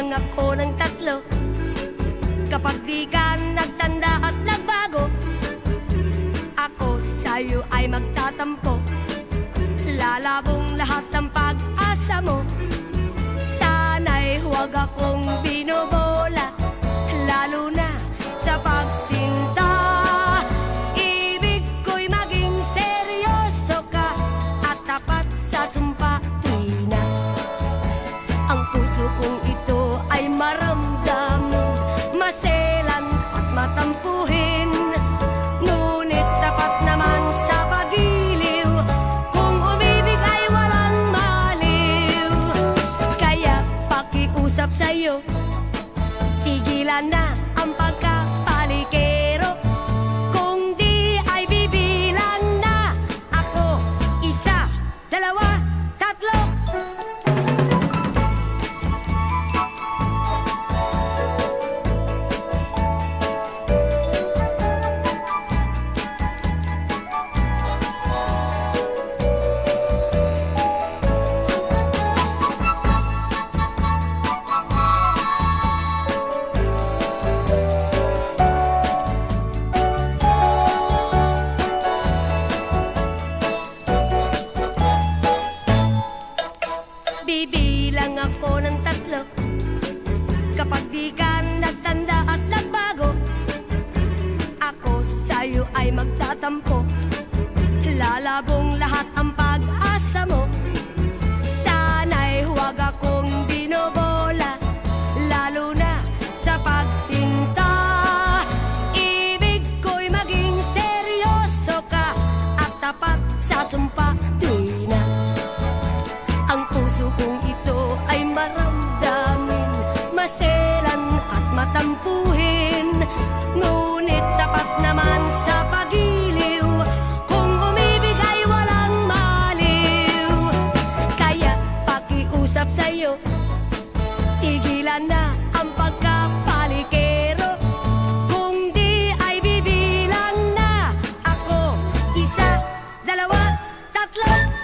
Bibilang ako ng 3 kapag di ka nagtanda at nagbago. Ako sa'yo ay magtatampo, lalabong lahat ng pag-asa mo. Sana'y huwag akong binobola, lalo na sa pagsinta. Ibig ko'y maging seryoso ka at tapat sa sumpa tuwi na. Ang puso kong ito ay maramdamin, maselan at matampuhin. Ngunit tapat naman sa pag-iliw, kung umibig ay walang maliw. Kaya pakiusap sa'yo, tigilan na ang pagkapalikero. Kung di ay bibilan na ako, 1, 2, 3. Bibilang ako ng 3 kapag di ka nagtanda at nagbago. Ako sa'yo ay magtatampo, lalabong lahat ang pag-asa mo. Sana'y huwag akong binobola, lalo na sa pagsinta. Ibig ko'y maging seryoso ka at tapat sa sumpa tuwi na. Ang puso kong ito ay maramdamin, maselan at matampuhin. Ngunit tapat naman sa pag-iliw, kung umibig ay walang maliw. Kaya pakiusap sa'yo, tigilan na ang pagkapalikero. Kung di ay bibilang na ako, 1, 2, 3.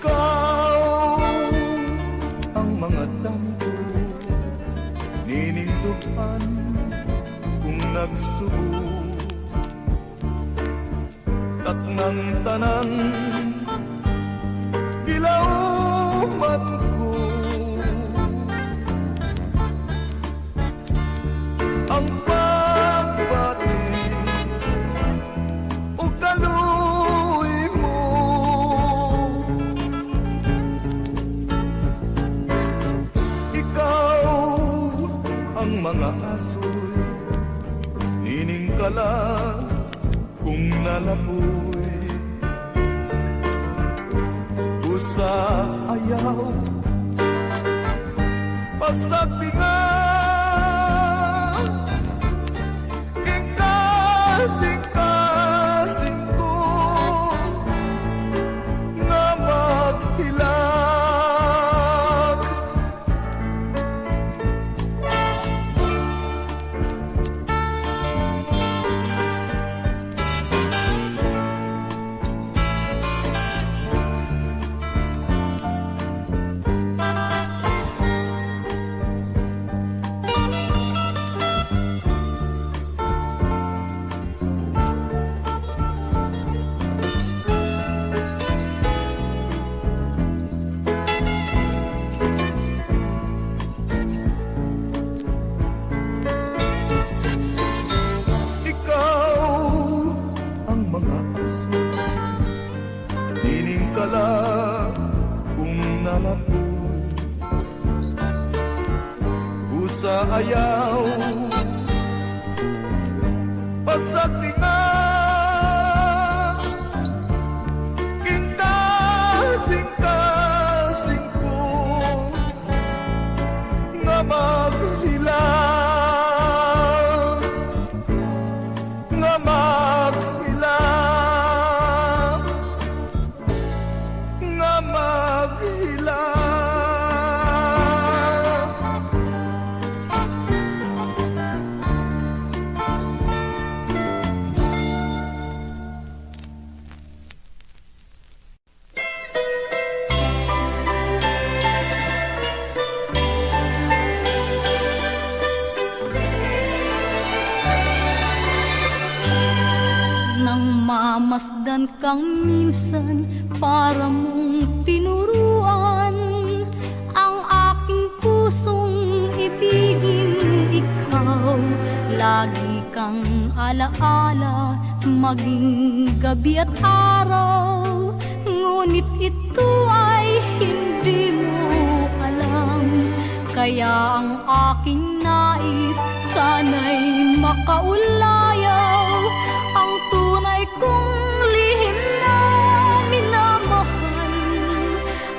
Ikaw ang mga dampo, ninindughan kung nagsubo. Tatnang tanan, gilauman ko. Ang pagbati o kaluy mo, ikaw ang mga asoy, nining kala kung nalapoy. Usa ayaw, pasagtingan, kasing-kasing ko nga maghilag. sa ayaw pasagtingan kita kasing-kasing ko nga maghilang nga maghilang nga Nasan kang minsan para mong tinuruan ang aking pusong ibigin ikaw. Lagi kang alaala maging gabi at araw, ngunit ito ay hindi mo alam. Kaya ang aking nais sana'y makaulayaw ang tunay kong lihim na minamahal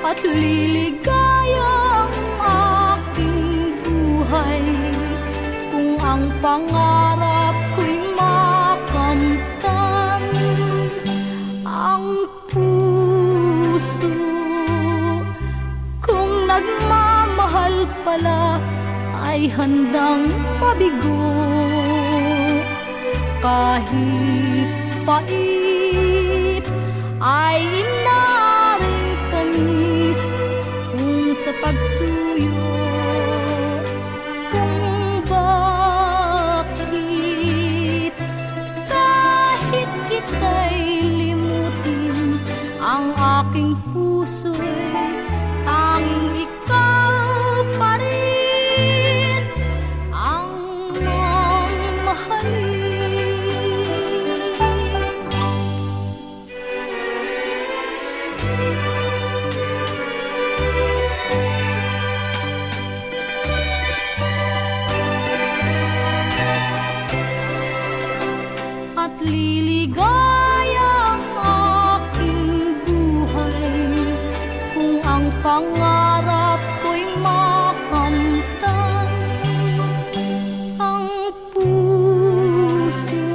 at liligaya ang aking buhay kung ang pangarap ko'y makamtan. Ang puso kung nagmamahal pala ay handang mabigo, kahit pait ay inaring tamis kung sa pagsuyo. Kung bakit kahit kita'y limutin, ang aking puso'y tanging ikaw pa rin ang mamahalin. At liligaya ang aking buhay kung ang pangarap ko'y makamtan. Ang puso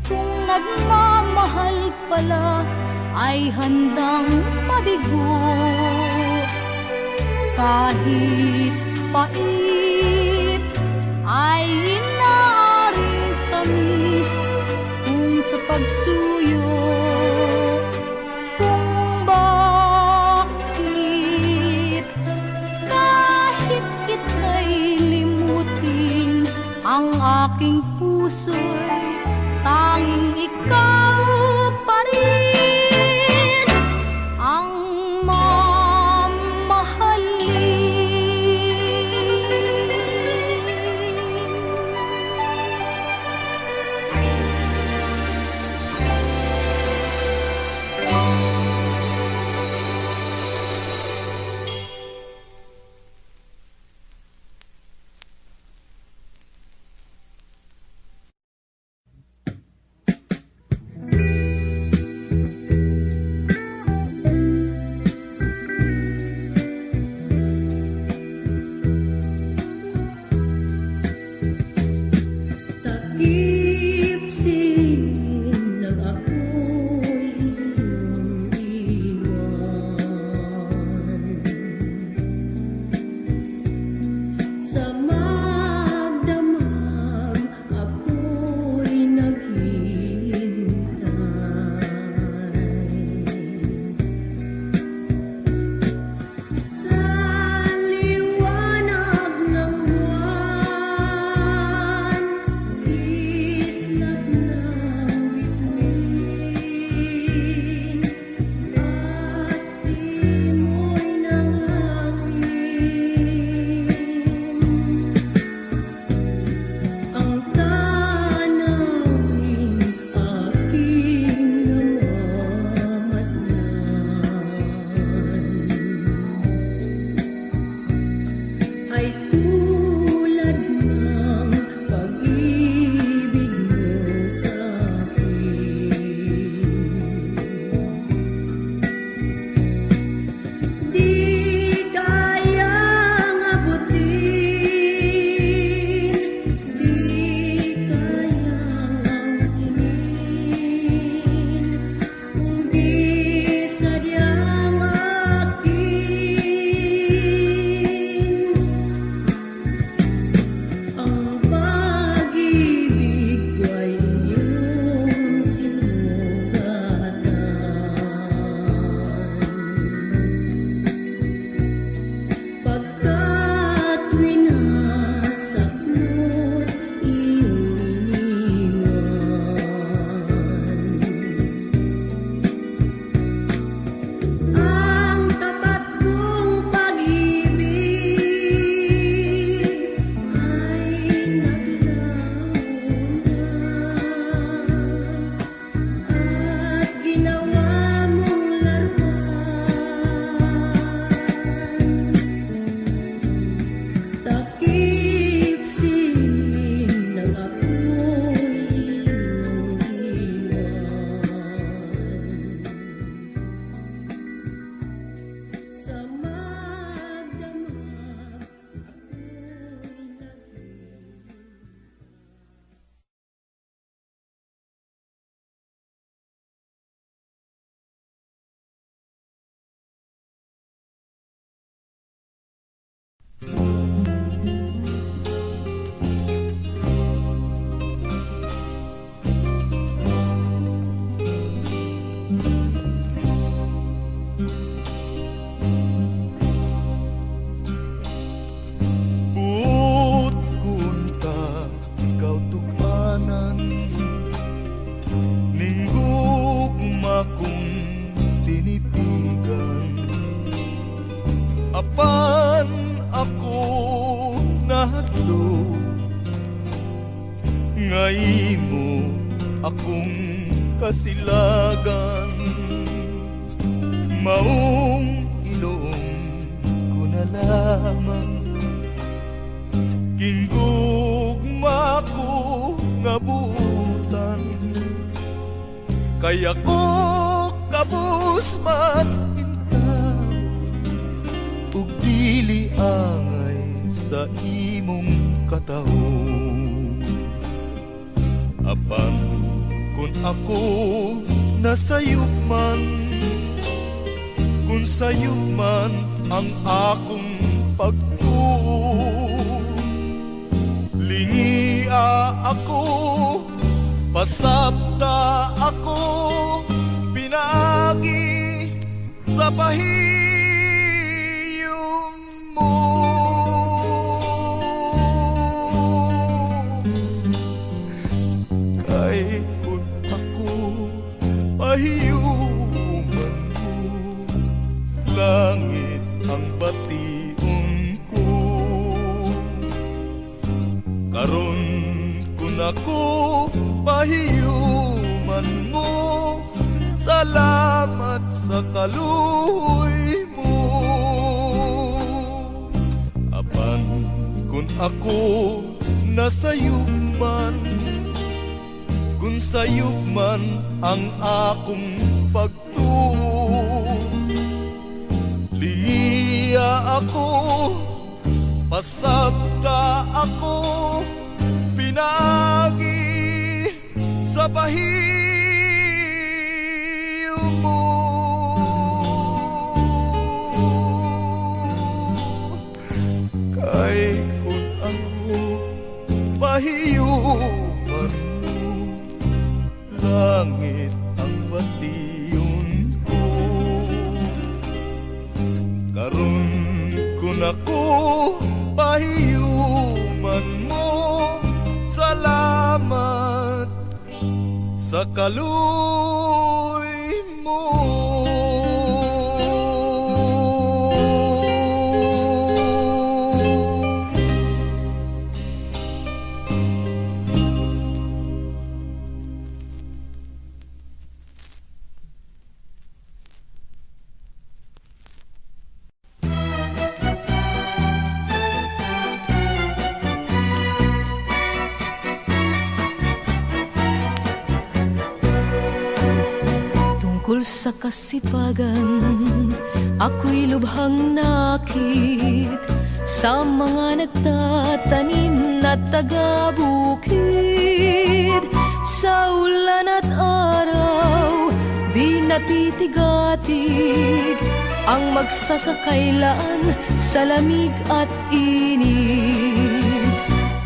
kung nagmamahal pala ay handang mabigo, kahit pait ay inaaring tamis kung sa pagsuyo. Kung bakit kahit kita'y limutin, ang aking puso'y tanging ikaw pa rin ang mamahalin. apan ako nahadlo nga imo akong kasilagan, maong ilong ko na lamang gingugma ko nga buutan, kaya ko kabus man intaw ug dili angay sa imong katahon. Apan kung ako nasayop man, kung sayop man ang akong pagtuo, lingia ako, pasabta ako, pinagi sa pahiyom mo. Kay kung ako pahiyuman mo, langit ang bation ko. Karon kung ako pahiyuman mo, salamat sa kaluoy mo. Apan kung ako nasayuman, kung sayop man ang akong pagtuo, lingiya ako, pasabta ako, pinagi sa pahiyom mo. Kay kung ako pahiyuman mo, langit ang bation ko. Karon kung ako pahiyuman mo, salamat sa kaluoy mo. Sa kasipagan, ako'y lubhang nakit sa mga nagtatanim na taga-bukid. Sa ulan at araw, di natitigatig ang magsasakailan sa lamig at init.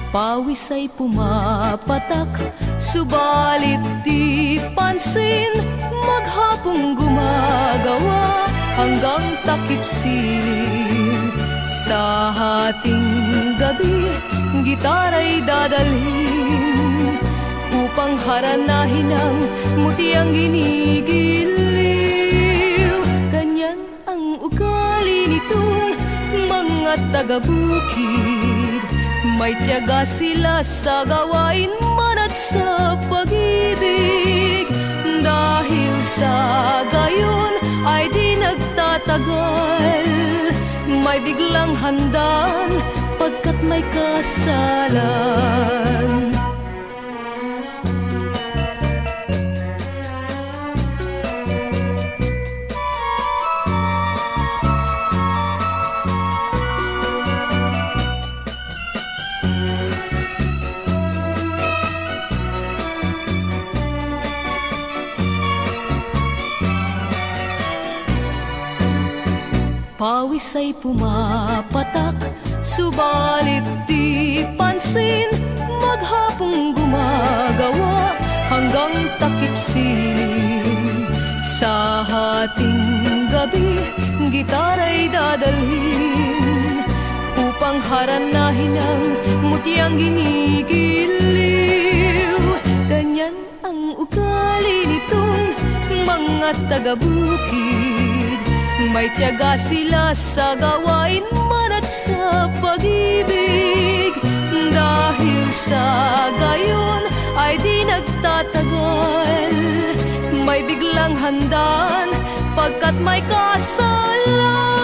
Pawis ay pumapatak, subalit di pansin, maghapong gumagawa hanggang takip silim. Sa hating gabi, gitara'y dadalhin upang haranahin ang mutiang ginigiliw. Ganyan ang ugali nitong mga taga-bukid, may tiyaga sila sa gawain man at sa pag-ibig. Dahil sa gayon ay di nagtatagal, may biglang handaan pagkat may kasalan. Pawis ay pumapatak, subalit di pansin, maghapong gumagawa hanggang takip silim. Sa hating gabi, gitara'y dadalhin upang haranahin ang mutiang ginigiliw. Ganyan ang ugali nitong mga taga-bukid, May tiyaga sila sa gawain man at sa pag-ibig. Dahil sa gayon ay di nagtatagal, may biglang handaan pagkat may kasalan.